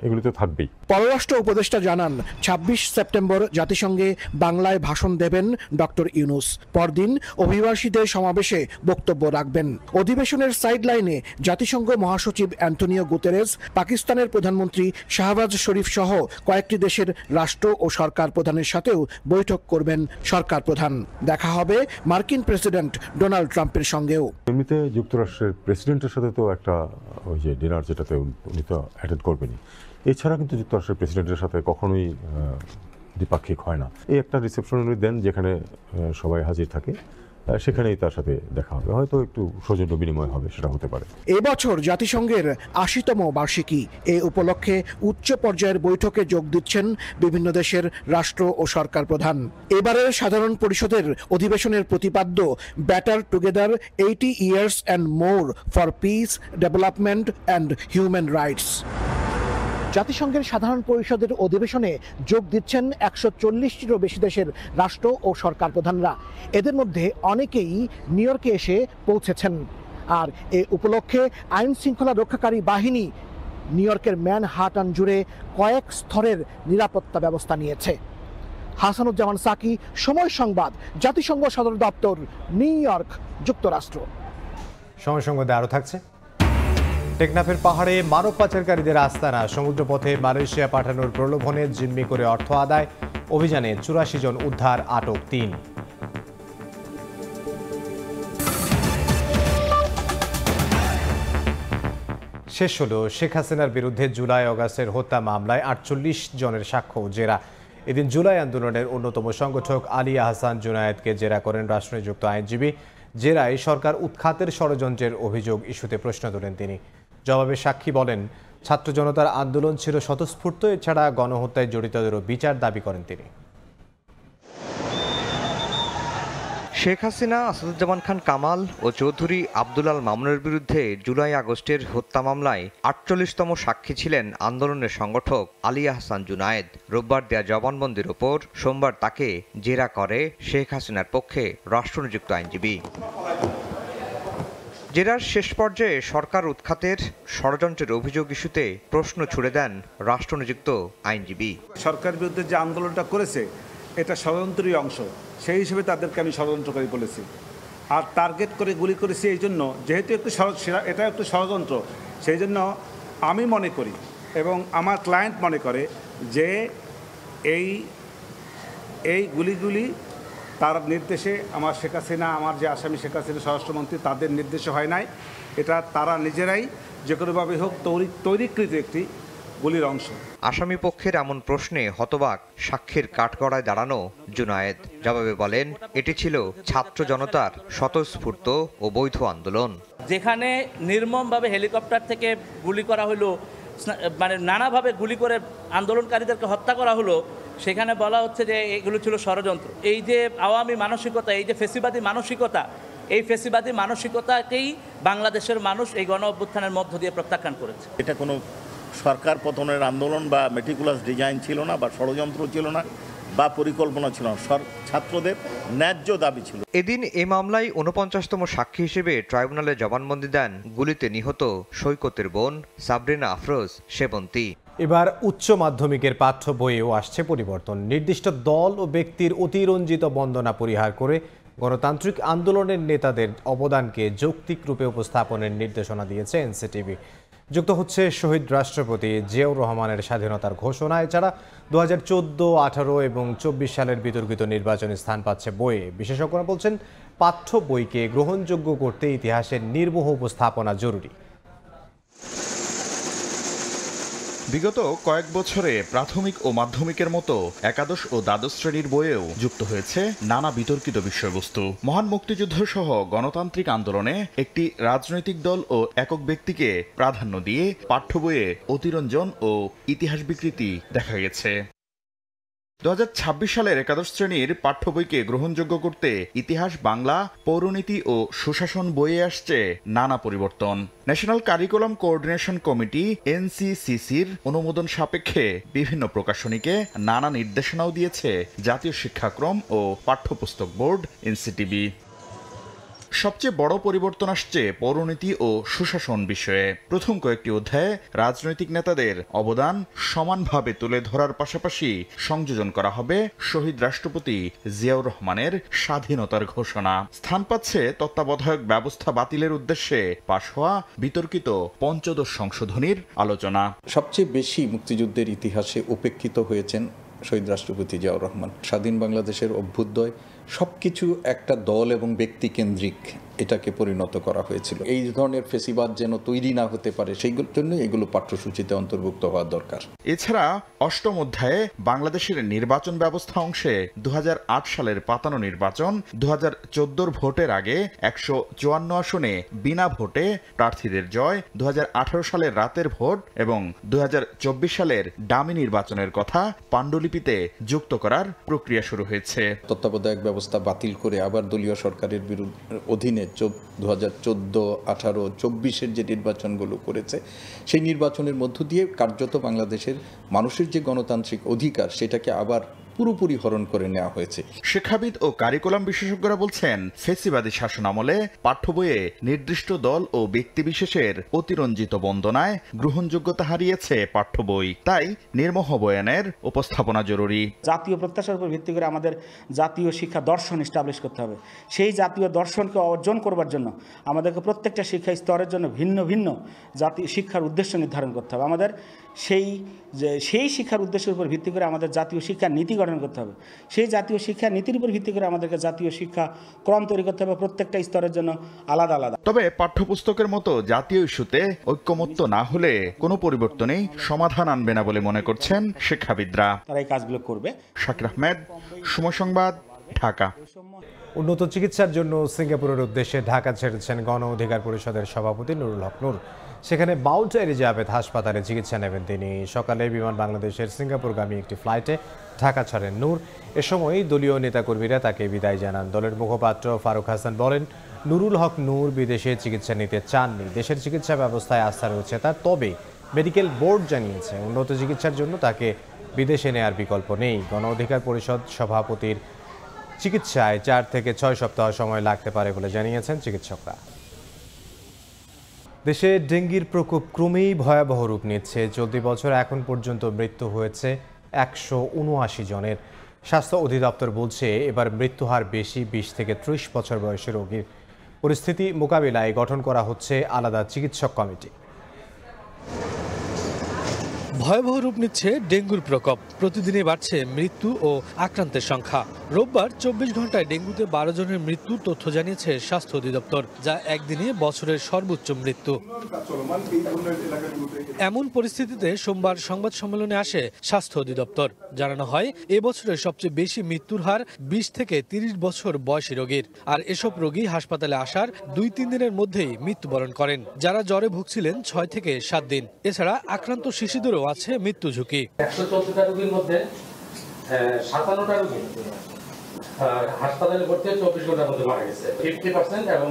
এগুলি তো থাকবেই। পররাষ্ট্র উপদেষ্টা জানান, 26 সেপ্টেম্বর জাতিসংঘে বাংলায় ভাষণ দেবেন ডক্টর ইউনূস। পরদিন অভিবাসীদের সমাবেশে বক্তব্য রাখবেন। অধিবেশনের সাইডলাইনে জাতিসংঘ মহাসচিব অ্যান্টনিও গুতেরেস, পাকিস্তানের প্রধানমন্ত্রী শাহবাজ শরীফ সহ কয়েকটি দেশের রাষ্ট্র ও সরকার প্রধানের সাথেও বৈঠক করবেন সরকার প্রধান। দেখা হবে মার্কিন প্রেসিডেন্ট ডোনাল্ড ট্রাম্পের সঙ্গেও। এমনিতে যুক্তরাষ্ট্রের প্রেসিডেন্টের সাথে তো একটা ওই যে ডিনার, যেটাতে উনি তো অ্যাটেন্ড করবেনই। এছাড়া কিন্তু যুক্তরাষ্ট্রের প্রেসিডেন্টের সাথে কখনোই দ্বিপাক্ষিক হয় না। এই একটা রিসেপশন উনি দেন যেখানে সবাই হাজির থাকে, সেখানেই তার সাথে দেখা হবে, হয়তো একটু সৌজন্য বিনিময় হবে, সেটা হতে পারে। এবছর জাতিসংঘের ৮০তম বার্ষিকী, এ উপলক্ষে উচ্চ পর্যায়ের বৈঠকে যোগ দিচ্ছেন বিভিন্ন দেশের রাষ্ট্র ও সরকার প্রধান। এবারের সাধারণ পরিষদের অধিবেশনের প্রতিপাদ্য batter together 80 years and more for piece, development and human rights. জাতিসংঘের সাধারণ পরিষদের অধিবেশনে যোগ দিচ্ছেন ১৪০টিরও বেশি দেশের রাষ্ট্র ও সরকার প্রধানরা। এদের মধ্যে অনেকেই নিউ ইয়র্কে এসে পৌঁছেছেন। আর এ উপলক্ষে আইন শৃঙ্খলা রক্ষাকারী বাহিনী নিউ ইয়র্কের ম্যানহাটান জুড়ে কয়েক স্তরের নিরাপত্তা ব্যবস্থা নিয়েছে। হাসানুজ্জামান সাকি, সময় সংবাদ, জাতিসংঘ সদর দপ্তর, নিউ ইয়র্ক, যুক্তরাষ্ট্র। সময় সংবাদে আরও থাকছে। টেকনাফের পাহাড়ে মানব পাচারকারীদের আস্তানা, সমুদ্রপথে মালয়েশিয়া পাঠানোর প্রলোভনে জিম্মি করে অর্থ আদায়, অভিযানে ৮৪ জন উদ্ধার, আটক ৩। শেষ হলো শেখ হাসিনার বিরুদ্ধে জুলাই অগাস্টের হত্যা মামলায় ৪৮ জনের সাক্ষ্য জেরা। এদিন জুলাই আন্দোলনের অন্যতম সংগঠক আলী আহসান জুনায়েদকে জেরা করেন রাষ্ট্রনিযুক্ত আইনজীবী। জেরায় সরকার উৎখাতের ষড়যন্ত্রের অভিযোগ ইস্যুতে প্রশ্ন তোলেন তিনি। জবাবে সাক্ষী বলেন, ছাত্র জনতার আন্দোলন ছিল স্বতঃস্ফূর্ত, এছাড়া গণহত্যায় জড়িতদেরও বিচার দাবি করেন তিনি। শেখ হাসিনা, আসাদুজ্জামান খান কামাল ও চৌধুরী আব্দুল আল মামুনের বিরুদ্ধে জুলাই আগস্টের হত্যা মামলায় ৪৮তম সাক্ষী ছিলেন আন্দোলনের সংগঠক আলী আহসান জুনায়েদ। রোববার দেয়া জবানবন্দির ওপর সোমবার তাকে জেরা করে শেখ হাসিনার পক্ষে রাষ্ট্রনিযুক্ত আইনজীবী। জেরার শেষ পর্যায়ে সরকার উৎখাতের ষড়যন্ত্রের অভিযোগ ইস্যুতে প্রশ্ন ছুড়ে দেন রাষ্ট্রনিযুক্ত আইনজীবী। সরকারের বিরুদ্ধে যে আন্দোলনটা করেছে এটা ষড়যন্ত্রেরই অংশ, সেই হিসেবে তাদেরকে আমি ষড়যন্ত্রকারী বলেছি। আর টার্গেট করে গুলি করেছি এই জন্য, যেহেতু এটা একটু ষড়যন্ত্র, সেই জন্য আমি মনে করি এবং আমার ক্লায়েন্ট মনে করে যে এই গুলিগুলি তার নির্দেশে আমার শেখ হাসিনা, আমার যে আসামি শেখ হাসিনা স্বরাষ্ট্রমন্ত্রী, তাদের নির্দেশে হয় নাই। এটা তারা নিজেরাই যে কোনোভাবে হোক তৈরিকৃত একটি গুলির অংশ। আসামি পক্ষের এমন প্রশ্নে হতবাক সাক্ষীর কাঠগড়ায় দাঁড়ানো জুনায়েদ। জবাবে বলেন, এটি ছিল ছাত্র জনতার স্বতঃস্ফূর্ত ও বৈধ আন্দোলন। যেখানে নির্মমভাবে হেলিকপ্টার থেকে গুলি করা হলো, মানে নানাভাবে গুলি করে আন্দোলনকারীদেরকে হত্যা করা হলো, সেখানে বলা হচ্ছে যে এগুলো ছিল ষড়যন্ত্র। এই যে আওয়ামী মানসিকতা, এই যে ফেসিবাদী মানসিকতা, এই ফেসিবাদী মানসিকতাকেই বাংলাদেশের মানুষ এই গণ অভ্যুত্থানের মধ্য দিয়ে প্রত্যাখ্যান করেছে। এটা কোনো সরকার পতনের আন্দোলন বা মেটিকুলাস ডিজাইন ছিল না, বা ষড়যন্ত্র ছিল না, বা পরিকল্পনা ছিল না, ছাত্রদের ন্যায্য দাবি ছিল। এদিন এ মামলায় ৪৯তম সাক্ষী হিসেবে ট্রাইব্যুনালে জবানবন্দি দেন গুলিতে নিহত সৈকতের বোন সাবরিনা আফরোজ সেবন্তী। এবার উচ্চ মাধ্যমিকের পাঠ্য বইয়েও আসছে পরিবর্তন। নির্দিষ্ট দল ও ব্যক্তির অতিরঞ্জিত বন্দনা পরিহার করে গণতান্ত্রিক আন্দোলনের নেতাদের অবদানকে যৌক্তিক রূপে উপস্থাপনের নির্দেশনা দিয়েছে এনসিটিভি। যুক্ত হচ্ছে শহীদ রাষ্ট্রপতি জিয়াউর রহমানের স্বাধীনতার ঘোষণা। এছাড়া 2014, 18 এবং 24 সালের বিতর্কিত নির্বাচনে স্থান পাচ্ছে বইয়ে। বিশেষজ্ঞরা বলছেন, পাঠ্য বইকে গ্রহণযোগ্য করতে ইতিহাসের নির্মোহ উপস্থাপনা জরুরি। বিগত কয়েক বছরে প্রাথমিক ও মাধ্যমিকের মতো একাদশ ও দ্বাদশ শ্রেণীর বইয়েও যুক্ত হয়েছে নানা বিতর্কিত বিষয়বস্তু। মহান মুক্তিযুদ্ধ সহ গণতান্ত্রিক আন্দোলনে একটি রাজনৈতিক দল ও একক ব্যক্তিকে প্রাধান্য দিয়ে পাঠ্য বইয়ে অতিরঞ্জন ও ইতিহাস বিকৃতি দেখা গেছে। 2026 সালের একাদশ শ্রেণীর পাঠ্য বইকে গ্রহণযোগ্য করতে ইতিহাস, বাংলা, পৌরনীতি ও সুশাসন বইয়ে আসছে নানা পরিবর্তন। ন্যাশনাল কারিকুলাম কোঅর্ডিনেশন কমিটি এনসিসিসির অনুমোদন সাপেক্ষে বিভিন্ন প্রকাশনীকে নানা নির্দেশনাও দিয়েছে জাতীয় শিক্ষাক্রম ও পাঠ্যপুস্তক বোর্ড এনসিটিবি। সবচেয়ে বড় পরিবর্তন আসছে পৌরনীতি ও সুশাসন বিষয়ে। প্রথম কয়েকটি অধ্যায়ে রাজনৈতিক নেতাদের অবদান সমানভাবে তুলে ধরার পাশাপাশি সংযোজন করা হবে শহীদ রাষ্ট্রপতি জিয়াউর রহমানের স্বাধীনতার ঘোষণা। স্থান পাচ্ছে তত্ত্বাবধায়ক ব্যবস্থা বাতিলের উদ্দেশ্যে পাশ হওয়া বিতর্কিত পঞ্চদশ সংশোধনীর আলোচনা। সবচেয়ে বেশি মুক্তিযুদ্ধের ইতিহাসে উপেক্ষিত হয়েছেন শহীদ রাষ্ট্রপতি জিয়াউর রহমান। স্বাধীন বাংলাদেশের অভ্যুদয় সবকিছু একটা দল এবং ব্যক্তি কেন্দ্রিক এটাকে পরিণত করা হয়েছিল। এই ধরনের ফেসিবাদ যেন তৈরি না হতে পারে সেইগুলোর জন্য এগুলো পাঠ্যসূচিতে অন্তর্ভুক্ত হওয়া দরকার। এছাড়া অষ্টম অধ্যায়ে বাংলাদেশের নির্বাচন ব্যবস্থা অংশে 2008 সালের পাতানো নির্বাচন, 2014 ভোটের আগে 154 আসনে বিনা ভোটে প্রার্থীদের জয়, 2018 সালের রাতের ভোট এবং 2024 সালের ডামি নির্বাচনের কথা পাণ্ডুলিপিতে যুক্ত করার প্রক্রিয়া শুরু হয়েছে। তত্ত্বাবধায়ক ব্যবস্থা বাতিল করে আবার দলীয় সরকারের অধীনে 2014, 18, 24-এর যে নির্বাচনগুলো করেছে সেই নির্বাচনের মধ্য দিয়ে কার্যত বাংলাদেশের মানুষের যে গণতান্ত্রিক অধিকার সেটাকে আবার পুরোপুরি হরণ করে নেওয়া হয়েছে। শিক্ষাবিদ ও কারিকুলাম বিশেষজ্ঞরা বলছেন, ফেসিবাদী শাসন আমলে পাঠ্য বইয়ে নির্দিষ্ট দল ও ব্যক্তিবিশেষের অতিরঞ্জিত বন্দনায় গ্রহণযোগ্যতা হারিয়েছে পাঠ্য বই। তাই নির্মোহ বয়ানের উপস্থাপনা জরুরি। জাতীয় প্রত্যাশার উপর ভিত্তি করে আমাদের জাতীয় শিক্ষা দর্শন এস্টাবলিশ করতে হবে। সেই জাতীয় দর্শনকে অর্জন করবার জন্য আমাদেরকে প্রত্যেকটা শিক্ষা স্তরের জন্য ভিন্ন ভিন্ন জাতীয় শিক্ষার উদ্দেশ্য নির্ধারণ করতে হবে। আমাদের সেই শিক্ষার উদ্দেশ্যের উপর ভিত্তি করে আমাদের জাতীয় শিক্ষার নীতি গঠন করতে হবে। সেই জাতীয় শিক্ষার নীতির উপর ভিত্তি করে আমাদেরকে জাতীয় শিক্ষা ক্রম তৈরি করতে হবে, প্রত্যেকটা স্তরের জন্য আলাদা আলাদা। তবে পাঠ্যপুস্তকের মতো জাতীয় ইস্যুতে ঐক্যমত্য না হলে কোনো পরিবর্তনেই সমাধান আনবে না বলে মনে করছেন শিক্ষাবিদরা। তারা এই কাজগুলো করবে। শাকির আহমেদ, সময় সংবাদ, ঢাকা। উন্নত চিকিৎসার জন্য সিঙ্গাপুরের উদ্দেশ্যে ঢাকা ছেড়েছেন গণ অধিকার পরিষদের সভাপতি নুরুল হক নূর। সেখানে মাউন্ট এলিজাবেথ হাসপাতালে চিকিৎসা নেবেন তিনি। সকালে বিমান বাংলাদেশের সিঙ্গাপুরগামী একটি ফ্লাইটে ঢাকা ছাড়েন নূর। এ সময় দলীয় নেতাকর্মীরা তাকে বিদায় জানান। দলের মুখপাত্র ফারুক হাসান বলেন, নুরুল হক নূর বিদেশে চিকিৎসা নিতে চাননি। দেশের চিকিৎসা ব্যবস্থায় আস্থা রয়েছে তার। তবে মেডিকেল বোর্ড জানিয়েছে উন্নত চিকিৎসার জন্য তাকে বিদেশে নেয়ার বিকল্প নেই। গণ অধিকার পরিষদ সভাপতির চিকিৎসায় 4 থেকে 6 সপ্তাহ সময় লাগতে পারে বলে জানিয়েছেন চিকিৎসকরা। দেশে ডেঙ্গির প্রকোপ ক্রমেই ভয়াবহ রূপ নিচ্ছে। চলতি বছর এখন পর্যন্ত মৃত্যু হয়েছে 179 জনের। স্বাস্থ্য অধিদপ্তর বলছে এবার মৃত্যুহার বেশি 20 থেকে 30 বছর বয়সী রোগীর। পরিস্থিতি মোকাবিলায় গঠন করা হচ্ছে আলাদা চিকিৎসক কমিটি। ভয়াবহ রূপ নিচ্ছে ডেঙ্গুর প্রকোপ। প্রতিদিনই বাড়ছে মৃত্যু ও আক্রান্তের সংখ্যা। রোববার 24 ঘন্টায় ডেঙ্গুতে 12 জনের মৃত্যুর তথ্য জানিয়েছে স্বাস্থ্য অধিদপ্তর, যা একদিনে বছরের সর্বোচ্চ মৃত্যু। এমন পরিস্থিতিতে সোমবার সংবাদ সম্মেলনে আসে স্বাস্থ্য অধিদপ্তর। জানানো হয়, এবছরের সবচেয়ে বেশি মৃত্যুর হার 20 থেকে 30 বছর বয়সী রোগীর। আর এসব রোগী হাসপাতালে আসার 2-3 দিনের মধ্যেই মৃত্যুবরণ করেন। যারা জ্বরে ভুগছিলেন 6 থেকে 7 দিন। এছাড়া আক্রান্ত শিশুদেরও আছে মৃত্যু ঝুঁকি। 114টা রোগীর মধ্যে 57টা রোগী হাসপাতালে ভর্তি হয়ে 24 ঘন্টার মধ্যে মারা গেছে। 50% এবং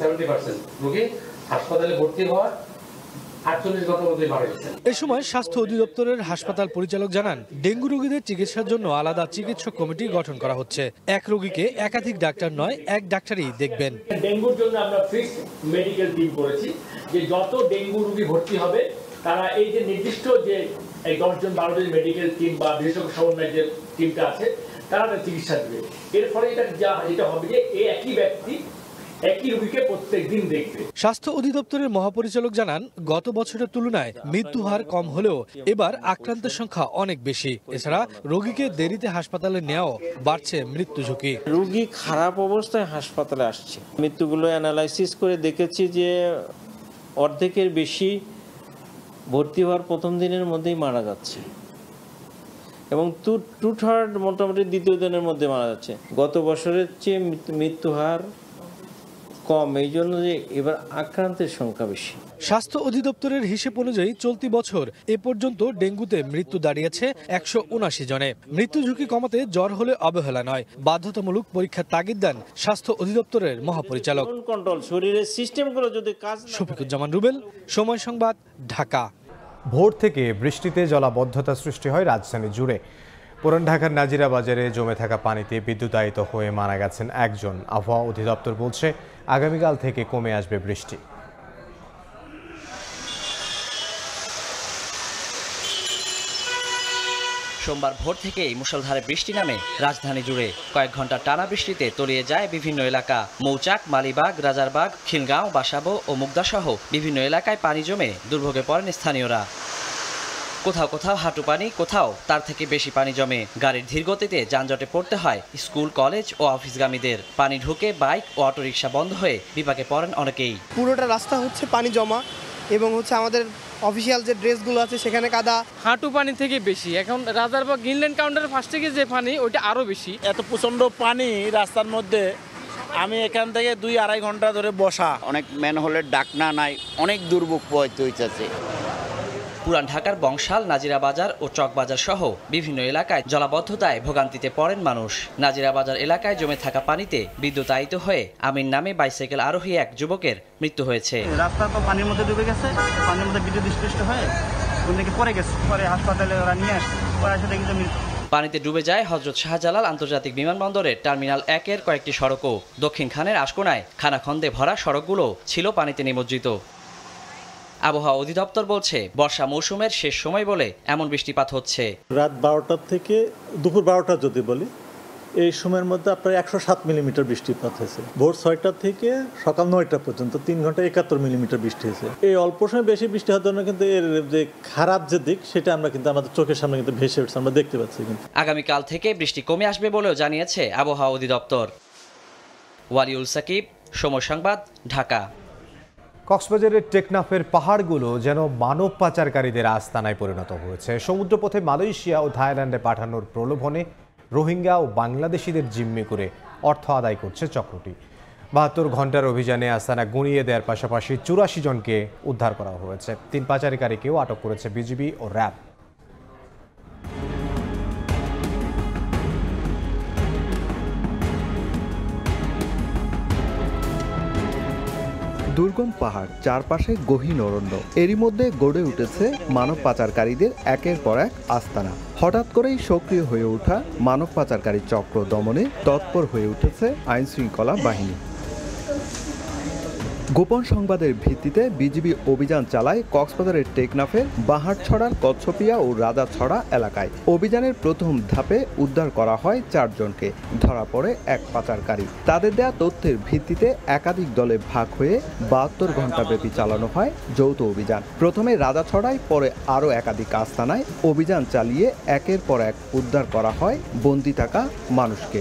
70% রোগী হাসপাতালে ভর্তি হওয়ার 48 ঘন্টার মধ্যে মারা গেছে। এ সময় স্বাস্থ্য অধিদপ্তরের হাসপাতাল পরিচালক জানান, ডেঙ্গু রোগীদের চিকিৎসার জন্য আলাদা চিকিৎসক কমিটি গঠন করা হচ্ছে। এক রোগীকে একাধিক ডাক্তার নয়, এক ডাক্তারই দেখবেন। ডেঙ্গুর জন্য আমরা ফিক্সড মেডিকেল টিম করেছি, যে যত ডেঙ্গু রোগী ভর্তি হবে তারা এই যে নির্দিষ্ট যে 10 জন 12 জন মেডিকেল টিম বা বিশেষজ্ঞ সমন্বয় যে টিমটা আছে তারা চিকিৎসা দেবে। এর ফলে এটা হবে যে একই ব্যক্তি একই রোগীকে প্রত্যেক দিন দেখবে। স্বাস্থ্য অধিদপ্তরের মহাপরিচালক জানান, গত বছরের তুলনায় মৃত্যু হার কম হলেও এবার আক্রান্তের সংখ্যা অনেক বেশি। এছাড়া রোগীকে দেরিতে হাসপাতালে নেওয়াও বাড়ছে মৃত্যু ঝুঁকি। রোগী খারাপ অবস্থায় হাসপাতালে আসছে। মৃত্যুগুলো অ্যানালাইসিস করে দেখেছি যে অর্ধেকের বেশি ভর্তি হওয়ার প্রথম দিনের মধ্যেই মারা যাচ্ছে এবং 2/3 মোটামুটি দ্বিতীয় দিনের মধ্যে মারা যাচ্ছে। গত বছরের চেয়ে মৃত্যু হার কম, এই জন্য যে এবার আক্রান্তের সংখ্যা বেশি। স্বাস্থ্য অধিদপ্তরের হিসেব অনুযায়ী চলতি বছর এ পর্যন্ত ডেঙ্গুতে মৃত্যু দাঁড়িয়েছে 179 জনে। মৃত্যু ঝুঁকি কমাতে জ্বর হলে অবহেলা নয়, বাধ্যতামূলক পরীক্ষার তাগিদ দেন স্বাস্থ্য অধিদপ্তরের মহাপরিচালক। কন্ট্রোল শরীরের সিস্টেমগুলো যদি কাজ। শফিকুজ্জামান রুবেল, সময় সংবাদ, ঢাকা। ভোর থেকে বৃষ্টিতে জলাবদ্ধতা সৃষ্টি হয় রাজধানী জুড়ে। পুরান ঢাকার নাজিরা বাজারে জমে থাকা পানিতে বিদ্যুতায়িত হয়ে মারা গেছেন একজন। আবহাওয়া অধিদপ্তর বলছে আগামীকাল থেকে কমে আসবে বৃষ্টি। সোমবার ভোর থেকেই মুষলধারে বৃষ্টি নামে রাজধানী জুড়ে। কয়েক ঘন্টা টানা বৃষ্টিতে তলিয়ে যায় বিভিন্ন এলাকা। মৌচাক, মালিবাগ, রাজারবাগ, খিলগাঁও, বাসাবো ও মুগদাসহ বিভিন্ন এলাকায় পানি জমে দুর্ভোগে পড়েন স্থানীয়রা। কোথাও কোথাও হাঁটু পানি, কোথাও তার থেকে বেশি পানি জমে। গাড়ির ধীরগতিতে যানজটে পড়তে হয় স্কুল, কলেজ ও অফিসগামীদের। পানি ঢুকে বাইক ও অটোরিকশা বন্ধ হয়ে বিপাকে পড়েন অনেকেই। পুরোটা রাস্তা হচ্ছে পানি জমা এবং আমাদের অফিসিয়াল যে ড্রেসগুলো আছে সেখানে কাদা। হাঁটু পানি থেকে বেশি এখন রাজারবাগ গ্রিনল্যান্ড কাউন্টারের ফার্স্ট থেকে যে পানি ওইটা আরও বেশি। এত প্রচণ্ড পানি রাস্তার মধ্যে, আমি এখান থেকে 2-2.5 ঘন্টা ধরে বসা। অনেক ম্যানহোলের ডাকনা নাই, অনেক দুর্ভোগ পোহাইতে হইতেছে। পুরান ঢাকার বংশাল, নাজিরা বাজার ও চকবাজার সহ বিভিন্ন এলাকায় জলাবদ্ধতায় ভোগান্তিতে পড়েন মানুষ। নাজিরা বাজার এলাকায় জমে থাকা পানিতে বিদ্যুতায়িত হয়ে আমিন নামে বাইসাইকেল আরোহী এক যুবকের মৃত্যু হয়েছে। রাস্তা তো পানির মধ্যে ডুবে গেছে, পানির মধ্যে বিদ্যুৎ স্পৃষ্ট হয়ে অনেকে পড়ে গেছে, পরে হাসপাতালে ওরা নিয়ে আসে, পরে সাথে কিন্তু মৃত্যু। পানিতে ডুবে যায় হযরত শাহজালাল আন্তর্জাতিক বিমানবন্দরের টার্মিনাল 1-এর কয়েকটি সড়কও। দক্ষিণ খানের আশকোনায় খানাখন্দে ভরা সড়কগুলো ছিল পানিতে নিমজ্জিত। আবহাওয়া অধিদপ্তর বলছে বর্ষা মৌসুমের শেষ সময় বলে এমন বৃষ্টিপাত হচ্ছে। রাত 12টা থেকে দুপুর 12টা যদি বলি, এই সময়ের মধ্যে আপনার 107 মিলিমিটার বৃষ্টিপাত হয়েছে। ভোর 6টা থেকে সকাল 9টা পর্যন্ত 3 ঘন্টা 71 মিলিমিটার বৃষ্টি হয়েছে। এই অল্প সময় বেশি বৃষ্টি হওয়ার জন্য কিন্তু এর যে খারাপ যে দিক সেটা আমরা কিন্তু আমাদের চোখের সামনে কিন্তু ভেসে উঠছে, আমরা দেখতে পাচ্ছি। কিন্তু আগামীকাল থেকে বৃষ্টি কমে আসবে বলেও জানিয়েছে আবহাওয়া অধিদপ্তর। ওয়ালিউল সাকিব, সময় সংবাদ, ঢাকা। কক্সবাজারের টেকনাফের পাহাড়গুলো যেন মানব পাচারকারীদের আস্তানায় পরিণত হয়েছে। সমুদ্রপথে মালয়েশিয়া ও থাইল্যান্ডে পাঠানোর প্রলোভনে রোহিঙ্গা ও বাংলাদেশিদের জিম্মি করে অর্থ আদায় করছে চক্রটি। 72 ঘন্টার অভিযানে আস্তানা গুঁড়িয়ে দেওয়ার পাশাপাশি 84 জনকে উদ্ধার করা হয়েছে। 3 পাচারকারীকেও আটক করেছে বিজিবি ও র্যাব। দুর্গম পাহাড়, চারপাশে গহীন অরণ্য, এরই মধ্যে গড়ে উঠেছে মানব পাচারকারীদের একের পর এক আস্তানা। হঠাৎ করেই সক্রিয় হয়ে ওঠা মানব পাচারকারী চক্র দমনে তৎপর হয়ে উঠেছে আইন শৃঙ্খলা বাহিনী। গোপন সংবাদের ভিত্তিতে বিজিবি অভিযান চালায় কক্সবাজারের টেকনাফের বাহারছড়ার কচ্ছপিয়া ও রাজাছড়া এলাকায়। অভিযানের প্রথম ধাপে উদ্ধার করা হয় 4 জনকে। ধরা পড়ে এক পাচারকারী। তাদের দেয়া তথ্যের ভিত্তিতে একাধিক দলে ভাগ হয়ে 72 ঘন্টা ব্যাপী চালানো হয় যৌথ অভিযান। প্রথমে রাজাছড়ায়, পরে আরও একাধিক আস্তানায় অভিযান চালিয়ে একের পর এক উদ্ধার করা হয় বন্দী থাকা মানুষকে।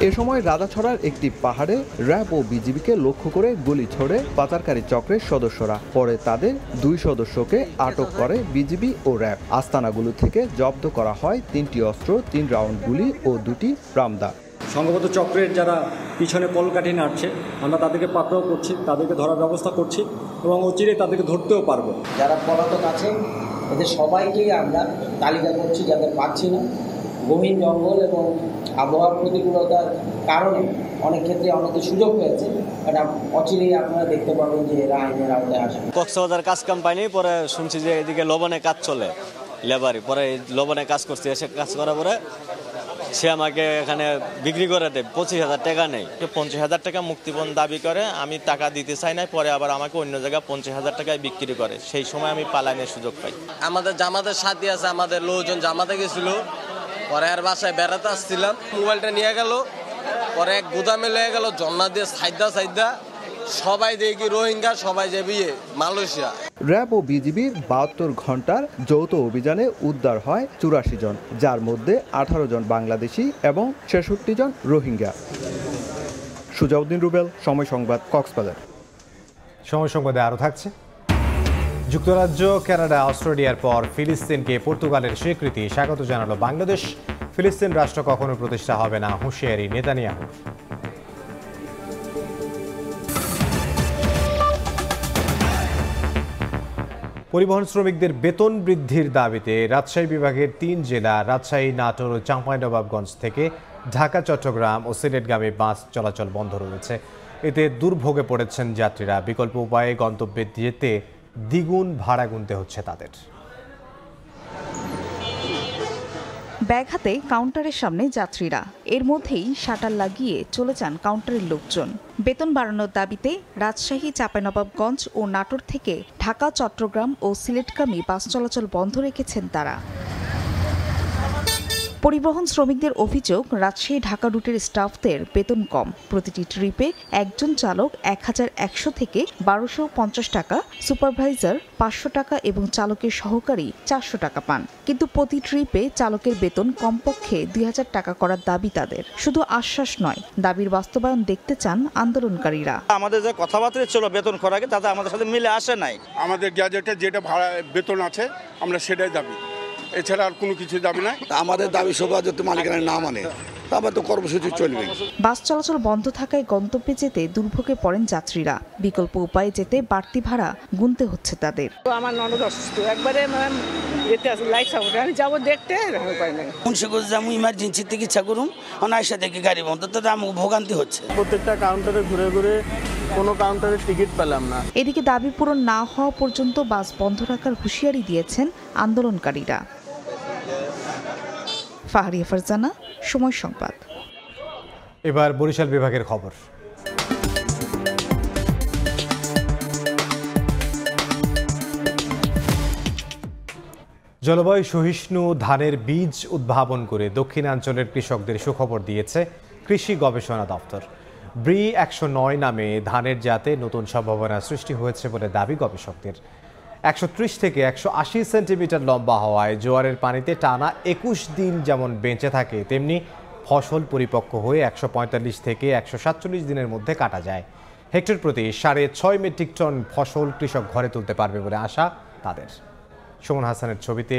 এ সময় রাজাছড়ার একটি পাহাড়ে র্যাব ও বিজিবিকে লক্ষ্য করে গুলি ছোড়ে পাচারকারী চক্রের সদস্যরা। পরে তাদের 2 সদস্যকে আটক করে বিজিবি ও র্যাব। আস্তানাগুলো থেকে জব্দ করা হয় 3টি অস্ত্র, 3 রাউন্ড গুলি ও 2টি রামদা। সংঘবদ্ধ চক্রের যারা পিছনে কলকাঠি নাড়ছে, আমরা তাদেরকে পাকড়াও করছি, তাদেরকে ধরার ব্যবস্থা করছি এবং অচিরেই তাদেরকে ধরতেও পারবো। যারা পলাতক আছে এদের সবাইকেই আমরা তালিকা করছি, যাদের পাচ্ছি না। গহীন জঙ্গল এবং আবহাওয়ার প্রতিকূলতার কারণে অনেক ক্ষেত্রে অনেকে সুযোগ পেয়েছে, বাট অচিরেই আপনারা দেখতে পাবেন যে এরা আইনের আওতায় আসবে। কক্সবাজার কাজ কোম্পানি, পরে শুনছি যে এদিকে লবণে কাজ চলে, লেবারি, পরে লবণে কাজ করছে, এসে কাজ করার পরে সে আমাকে এখানে বিক্রি করে দেয় 25,000 টাকা নেই। 50,000 টাকা মুক্তিপণ দাবি করে, আমি টাকা দিতে চাই না, পরে আবার আমাকে অন্য জায়গায় 50,000 টাকায় বিক্রি করে। সেই সময় আমি পালানোর সুযোগ পাই। আমাদের জামাতের সাথী আছে, আমাদের লোকজন জামাতে গেছিল, পরে আর বাসায় বেড়াতে আসছিলাম, মোবাইলটা নিয়ে গেল, পরে এক গুদামে লেগে গেল, জন্না দিয়ে সাইদা সবাই দেখি রোহিঙ্গা, সবাই যাবি মালয়েশিয়া। র্যাব ও বিজিবির 72 ঘন্টার যৌথ অভিযানে উদ্ধার হয় 84 জন, যার মধ্যে 18 জন বাংলাদেশি এবং 66 জন রোহিঙ্গা। সুজাউদ্দিন রুবেল, সময় সংবাদ, কক্সবাজার। সময় সংবাদে আরও থাকছে। যুক্তরাজ্য, কানাডা, অস্ট্রেলিয়ার পর ফিলিস্তিনকে পর্তুগালের স্বীকৃতি স্বাগত জানালো বাংলাদেশ। ফিলিস্তিন রাষ্ট্র কখনো প্রতিষ্ঠা হবে না, হুঁশিয়ারি নেতানিয়াহুর। পরিবহন শ্রমিকদের বেতন বৃদ্ধির দাবিতে রাজশাহী বিভাগের 3 জেলা রাজশাহী, নাটোর ও চাঁপাইনবাবগঞ্জ থেকে ঢাকা, চট্টগ্রাম ও সিলেটগামী বাস চলাচল বন্ধ রয়েছে। এতে দুর্ভোগে পড়েছেন যাত্রীরা। বিকল্প উপায়ে গন্তব্যে যেতে দ্বিগুণ ভাড়া গুনতে হচ্ছে তাদের। ব্যাগ হাতে কাউন্টারের সামনে যাত্রীরা, এর মধ্যেই শাটার লাগিয়ে চলে যান কাউন্টারের লোকজন। বেতন বাড়ানোর দাবিতে রাজশাহী, চাঁপাইনবাবগঞ্জ ও নাটোর থেকে ঢাকা, চট্টগ্রাম ও সিলেটগামী বাস চলাচল বন্ধ রেখেছেন তারা। পরিবহন শ্রমিকদের অভিযোগ, রাজশাহী ঢাকা রুটের স্টাফদের বেতন কম। প্রতিটি ট্রিপে একজন চালক 1100 থেকে 1250 টাকা, সুপারভাইজার 500 টাকা এবং চালকের সহকারী 400 টাকা পান। কিন্তু প্রতি ট্রিপে চালকের বেতন কমপক্ষে 2000 টাকা করার দাবি তাদের। শুধু আশ্বাস নয়, দাবির বাস্তবায়ন দেখতে চান আন্দোলনকারীরা। আমাদের যে কথাবার্তা ছিল বেতন করার আগে, তাতে আমাদের সাথে মিলে আসে নাই। আমাদের গ্যাজেটে যেটা ভাড়া বেতন আছে আমরা সেটাই দাবি, এছাড়া আর কোনো কিছু দাবি নাই। আমাদের দাবি সভা যদি মালিকানা না মানে তবে তো কর্মসূচি চলবে। বাস চলাচল বন্ধ থাকায় গন্তব্যে যেতে দুর্ভোগে পড়েন যাত্রীরা। বিকল্প উপায়ে যেতে বাড়তি ভাড়া গুনতে হচ্ছে তাদের। আমার ননদ অসুস্থ, একবারে এতে আছে লাইফ সাপোর্ট, আমি যাবো দেখতে উপায় নেই। মুন্সিগঞ্জ যাবো ইমার্জেন্সি চিকিৎসা করুন, অনায়াসা দেখে গাড়ি বন্ধ, তো আমাকে ভোগান্তি হচ্ছে। প্রত্যেকটা কাউন্টারে ঘুরে ঘুরে কোনো কাউন্টারে টিকিট পেলাম না। এদিকে দাবি পূরণ না হওয়া পর্যন্ত বাস বন্ধ রাখার হুঁশিয়ারি দিয়েছেন আন্দোলনকারীরা। ফাহরিয়া ফারজানা, সময় সংবাদ। এবার বরিশাল বিভাগের খবর। জলবায়ু সহিষ্ণু ধানের বীজ উদ্ভাবন করে দক্ষিণাঞ্চলের কৃষকদের সুখবর দিয়েছে কৃষি গবেষণা দপ্তর। ব্রি 109 নামে ধানের জাতে নতুন সম্ভাবনা সৃষ্টি হয়েছে বলে দাবি গবেষকদের। 130 থেকে 180 সেন্টিমিটার লম্বা হওয়ায় জোয়ারের পানিতে টানা 21 দিন যেমন বেঁচে থাকে, তেমনি ফসল পরিপক্ক হয়ে 145 থেকে 147 দিনের মধ্যে কাটা যায়। হেক্টর প্রতি 6.5 মেট্রিক টন ফসল কৃষক ঘরে তুলতে পারবে বলে আশা তাদের। সুমন হাসানের ছবিতে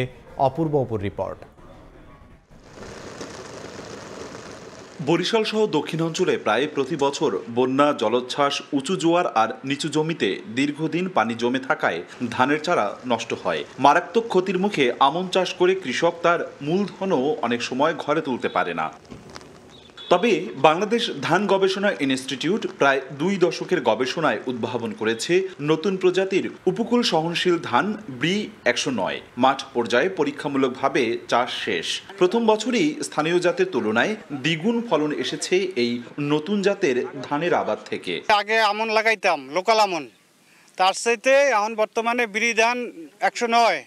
অপূর্ব রিপোর্ট। বরিশাল সহ দক্ষিণাঞ্চলে প্রায় প্রতি বছর বন্যা, জলোচ্ছ্বাস, উঁচু জোয়ার আর নিচু জমিতে দীর্ঘদিন পানি জমে থাকায় ধানের চারা নষ্ট হয়। মারাত্মক ক্ষতির মুখে আমন চাষ করে কৃষক তার মূলধনও অনেক সময় ঘরে তুলতে পারে না। তবে বাংলাদেশ ধান গবেষণা ইনস্টিটিউট প্রায় 2 দশকের গবেষণায় উদ্ভাবন করেছে নতুন প্রজাতির উপকূল সহনশীল ধান ব্রি 109। মাঠ পর্যায়ে পরীক্ষামূলকভাবে চাষ শেষ। প্রথম বছরই স্থানীয় জাতের তুলনায় দ্বিগুণ ফলন এসেছে এই নতুন জাতের ধানের আবাদ থেকে। আগে আমন লাগাইতাম, লোকাল আমন, তার চাইতে এখন বর্তমানে ব্রি ধান 109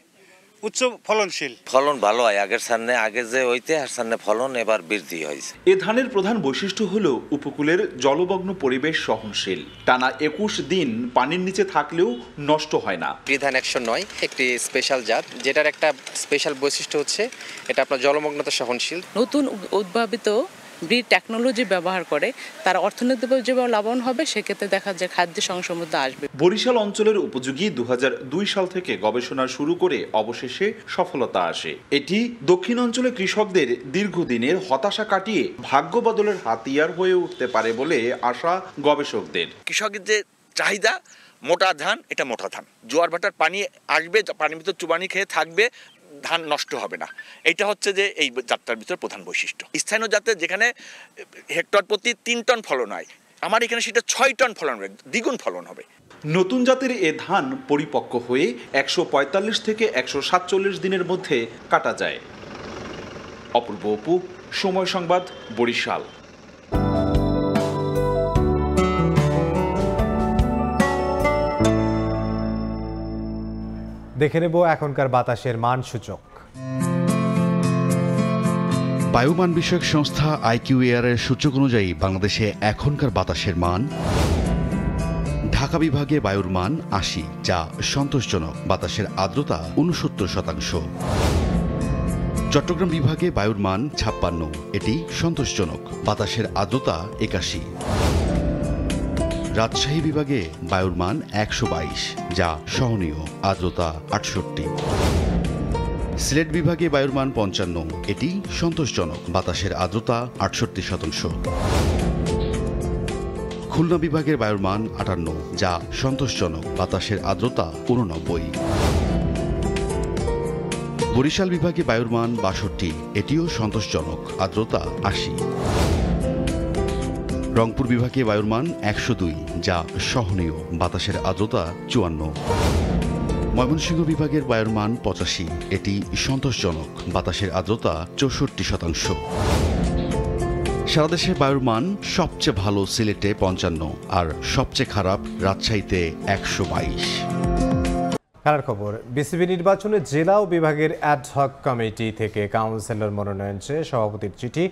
উচ্চ ফলনশীল। ফলন ভালো হয় আগের সামনে, আগে যে হইতে আর সামনে ফলন এবার বৃদ্ধি হয়েছে। এ ধানের প্রধান বৈশিষ্ট্য হলো উপকূলের জলমগ্ন পরিবেশ সহনশীল। টানা 21 দিন পানির নিচে থাকলেও নষ্ট হয় না। ব্রি ধান 109 একটি স্পেশাল জাত, যেটার একটা স্পেশাল বৈশিষ্ট্য হচ্ছে এটা আপনার জলমগ্নতা সহনশীল। নতুন উদ্ভাবিত ব্রি টেকনোলজি ব্যবহার করে তারা অর্থনৈতিকভাবে যেভাবে লাভবান হবে, সেক্ষেত্রে দেখা যায় খাদ্য সংসমৃদ্ধ আসবে। বরিশাল অঞ্চলের উপযোগী 2002 সাল থেকে গবেষণা শুরু করে অবশেষে সফলতা আসে। এটি দক্ষিণ অঞ্চলে কৃষকদের দীর্ঘদিনের হতাশা কাটিয়ে ভাগ্য বদলের হাতিয়ার হয়ে উঠতে পারে বলে আশা গবেষকদের। কৃষকের যে চাহিদা মোটা ধান, এটা মোটা ধান, জোয়ার ভাটার পানি আসবে, পানির ভিতর চুবানি খেয়ে থাকবে, ধান নষ্ট হবে না। এটা হচ্ছে যে এই জাতটার ভিতরে প্রধান বৈশিষ্ট্য। স্থানীয় জাতে যেখানে হেক্টর প্রতি 3 টন ফলন হয়, আমার এখানে সেটা 6 টন ফলন হবে, দ্বিগুণ ফলন হবে। নতুন জাতের এ ধান পরিপক্ক হয়ে 145 থেকে 147 দিনের মধ্যে কাটা যায়। অপূর্ব অপু, সময় সংবাদ, বরিশাল। দেখে নেব এখনকার বাতাসের মান সূচক। বায়ুমান বিষয়ক সংস্থা IQAir এর সূচক অনুযায়ী বাংলাদেশে এখনকার বাতাসের মান: ঢাকা বিভাগে বায়ুর মান 80, যা সন্তোষজনক, বাতাসের আর্দ্রতা 69%। চট্টগ্রাম বিভাগে বায়ুর মান 56, এটি সন্তোষজনক, বাতাসের আর্দ্রতা 81। রাজশাহী বিভাগে বায়ুর মান 122, যা সহনীয়, আর্দ্রতা 68। সিলেট বিভাগে বায়ুর মান 55, এটি সন্তোষজনক, বাতাসের আর্দ্রতা 68%। খুলনা বিভাগের বায়ুর মান 58, যা সন্তোষজনক, বাতাসের আর্দ্রতা 89। বরিশাল বিভাগে বায়ুর মান 62, এটিও সন্তোষজনক, আর্দ্রতা 80। রংপুর বিভাগে বায়ুর মান 102, যা সহনীয়, বাতাসের আর্দ্রতা 54। ময়মনসিংহ বিভাগের বায়ুর মান 85, এটি সন্তোষজনক, বাতাসের আর্দ্রতা 64%। সারা দেশে বায়ুর মান সবচেয়ে ভালো সিলেটে 55 আর সবচেয়ে খারাপ রাজশাহীতে 122। খেলার খবর, বিসিবি নির্বাচনে জেলা ও বিভাগের অ্যাডহক কমিটি থেকে কাউন্সিলর মনোনয়ন চেয়ে সভাপতির চিঠি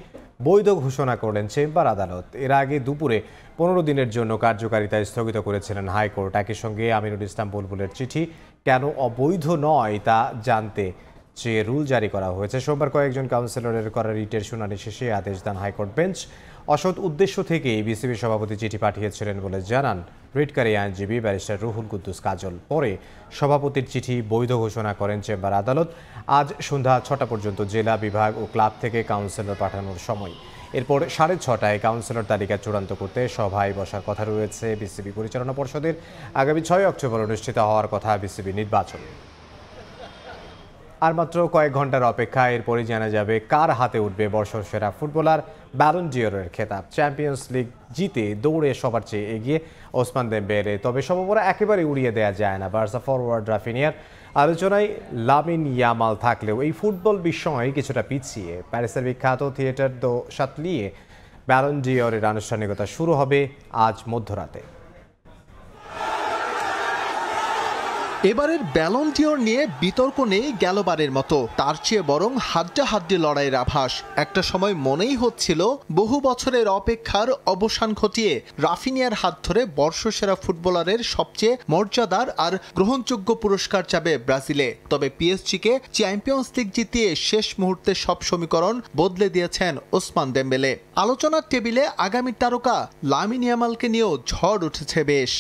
বৈধ ঘোষণা করলেন চেম্বার আদালত। এর আগে দুপুরে 15 দিনের জন্য কার্যকারিতা স্থগিত করেছিলেন হাইকোর্ট। একই সঙ্গে আমিনুল ইসলাম বুলবুলের চিঠি কেন অবৈধ নয় তা জানতে চেয়ে রুল জারি করা হয়েছে। সোমবার কয়েকজন কাউন্সিলরের করা রিটের শুনানি শেষে আদেশ দেন হাইকোর্ট বেঞ্চ। অসৎ উদ্দেশ্য থেকেই বিসিবি সভাপতি চিঠি পাঠিয়েছিলেন বলে জানান রিটকারী আইনজীবী ব্যারিস্টার রুহুল কুদ্দুস কাজল। পরে সভাপতির চিঠি বৈধ ঘোষণা করেন চেম্বার আদালত। আজ সন্ধ্যা 6টা পর্যন্ত জেলা, বিভাগ ও ক্লাব থেকে কাউন্সিলর পাঠানোর সময়। এরপর 6:30টায় কাউন্সিলর তালিকা চূড়ান্ত করতে সভায় বসার কথা রয়েছে বিসিবি পরিচালনা পর্ষদের। আগামী 6 অক্টোবর অনুষ্ঠিত হওয়ার কথা বিসিবি নির্বাচন। আর মাত্র কয়েক ঘন্টার অপেক্ষা, এরপরই জানা যাবে কার হাতে উঠবে বর্ষসেরা ফুটবলার ব্যালন ডি'অরের খেতাব। চ্যাম্পিয়ন্স লিগ জিতে দৌড়ে সবার চেয়ে এগিয়ে ওসমান দেমবেলে, তবে সম্ভাবনা একেবারে উড়িয়ে দেওয়া যায় না। বার্সা ফরওয়ার্ড রাফিনিয়ার আলোচনায় লামিন ইয়ামাল থাকলেও এই ফুটবল বিষয়ে কিছুটা পিছিয়ে। প্যারিসের বিখ্যাত থিয়েটার দো শাতলিয়ে ব্যালন ডি'অরের আনুষ্ঠানিকতা শুরু হবে আজ মধ্যরাতে। এবারের ব্যালন ডি'অর নিয়ে বিতর্ক নেই গেলবারের মতো, তার চেয়ে বরং হাড্ডাহাড্ডি লড়াইয়ের আভাস। একটা সময় মনেই হচ্ছিল বহু বছরের অপেক্ষার অবসান ঘটিয়ে রাফিনিয়ার হাত ধরে বর্ষসেরা ফুটবলারের সবচেয়ে মর্যাদার আর গ্রহণযোগ্য পুরস্কার যাবে ব্রাজিলে। তবে পিএসজিকে চ্যাম্পিয়ন্স লিগ জিতিয়ে শেষ মুহূর্তে সব সমীকরণ বদলে দিয়েছেন ওসমান দেমবেলে। আলোচনার টেবিলে আগামী তারকা লামিন ইয়ামালকে নিয়েও ঝড় উঠেছে বেশ।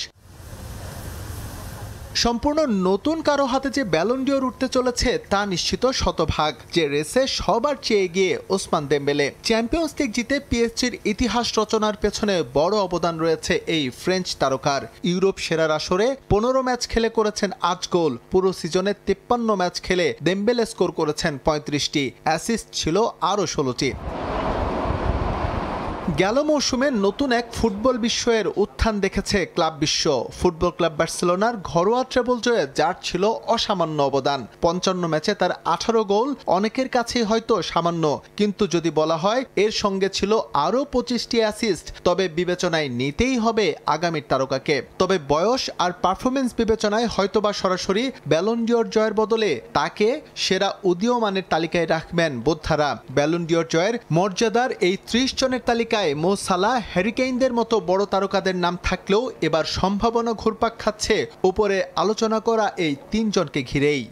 সম্পূর্ণ নতুন কারো হাতে যে ব্যালন ডি'অর উঠতে চলেছে তা নিশ্চিত শতভাগ। যে রেসে সবার চেয়ে এগিয়ে ওসমান দেমবেলে। চ্যাম্পিয়ন্স লিগ জিতে পিএসজির ইতিহাস রচনার পেছনে বড় অবদান রয়েছে এই ফ্রেঞ্চ তারকার। ইউরোপ সেরার আসরে 15 ম্যাচ খেলে করেছেন 8 গোল। পুরো সিজনে 53 ম্যাচ খেলে দেমবেলে স্কোর করেছেন 35টি, অ্যাসিস্ট ছিল আরও 16টি। গেল মৌসুমে নতুন এক ফুটবল বিশ্বের উত্থান দেখেছে ক্লাব বিশ্ব। ফুটবল ক্লাব বার্সেলোনার ঘরোয়া ট্রেবল জয়ে যার ছিল অসামান্য অবদান। 55 ম্যাচে তার 18 গোল অনেকের কাছেই হয়তো সামান্য, কিন্তু যদি বলা হয় এর সঙ্গে ছিল আরও 25টি অ্যাসিস্ট, তবে বিবেচনায় নিতেই হবে আগামীর তারকাকে। তবে বয়স আর পারফরমেন্স বিবেচনায় হয়তোবা সরাসরি ব্যালন ডি'অর জয়ের বদলে তাকে সেরা উদীয়মানের তালিকায় রাখবেন বোদ্ধারা। ব্যালন ডি'অর জয়ের মর্যাদার এই 30 জনের তালিকা মো সালাহ, হ্যারি কেইনদের মতো বড় তারকাদের নাম থাকলেও এবার সম্ভাবনা ঘুরপাক খাচ্ছে উপরে আলোচনা করা এই 3 জনকে ঘিরেই।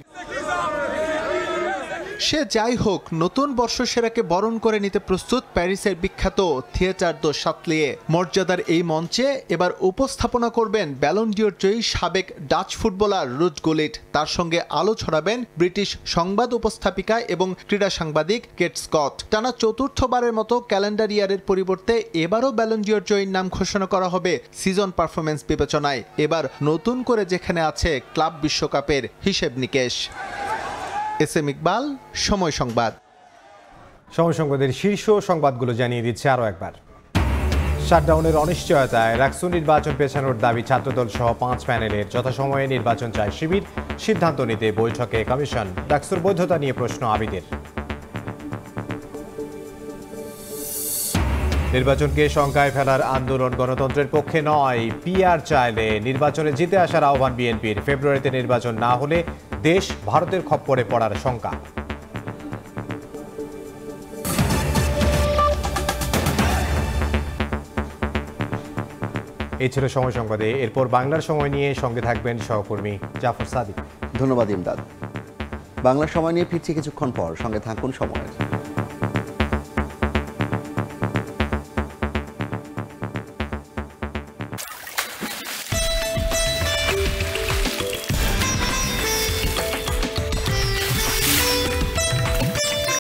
সে যাই হোক, নতুন বর্ষসেরাকে বরণ করে নিতে প্রস্তুত প্যারিসের বিখ্যাত থিয়েটার দো শাতলিয়ে। মর্যাদার এই মঞ্চে এবার উপস্থাপনা করবেন ব্যালন ডি'অর জয়ী সাবেক ডাচ ফুটবলার রুড গুলিট। তার সঙ্গে আলো ছড়াবেন ব্রিটিশ সংবাদ উপস্থাপিকা এবং ক্রীড়া সাংবাদিক কেট স্কট। টানা 4র্থবারের মতো ক্যালেন্ডার ইয়ারের পরিবর্তে এবারও ব্যালন ডি'অর জয়ীর নাম ঘোষণা করা হবে সিজন পারফরমেন্স বিবেচনায়। এবার নতুন করে যেখানে আছে ক্লাব বিশ্বকাপের হিসেব নিকেশ। এসএম ইকবাল, সময় সংবাদ। সময় সংবাদের শীর্ষ সংবাদগুলো জানিয়ে দিচ্ছে আরও একবার। শাটডাউনের অনিশ্চয়তায় রাকসু নির্বাচন পেছানোর দাবি ছাত্রদল সহ 5 প্যানেলের। যথাসময়ে নির্বাচন চায় শিবির, সিদ্ধান্ত নিতে বৈঠকে কমিশন। রাকসুর বৈধতা নিয়ে প্রশ্ন আবিদের। নির্বাচনকে শঙ্কায় ফেলার আন্দোলন গণতন্ত্রের পক্ষে নয়, পিআর চাইলে নির্বাচনে জিতে আসার আহ্বান বিএনপির। ফেব্রুয়ারিতে নির্বাচন না হলে দেশ ভারতের খপ্পরে পড়ার শঙ্কা। এই ছিল সময় সংবাদে। এরপর বাংলার সময় নিয়ে সঙ্গে থাকবেন সহকর্মী জাফর সাদিক। ধন্যবাদ ইমদাদ। বাংলার সময় নিয়ে ফিরছি কিছুক্ষণ পর, সঙ্গে থাকুন সময়ের।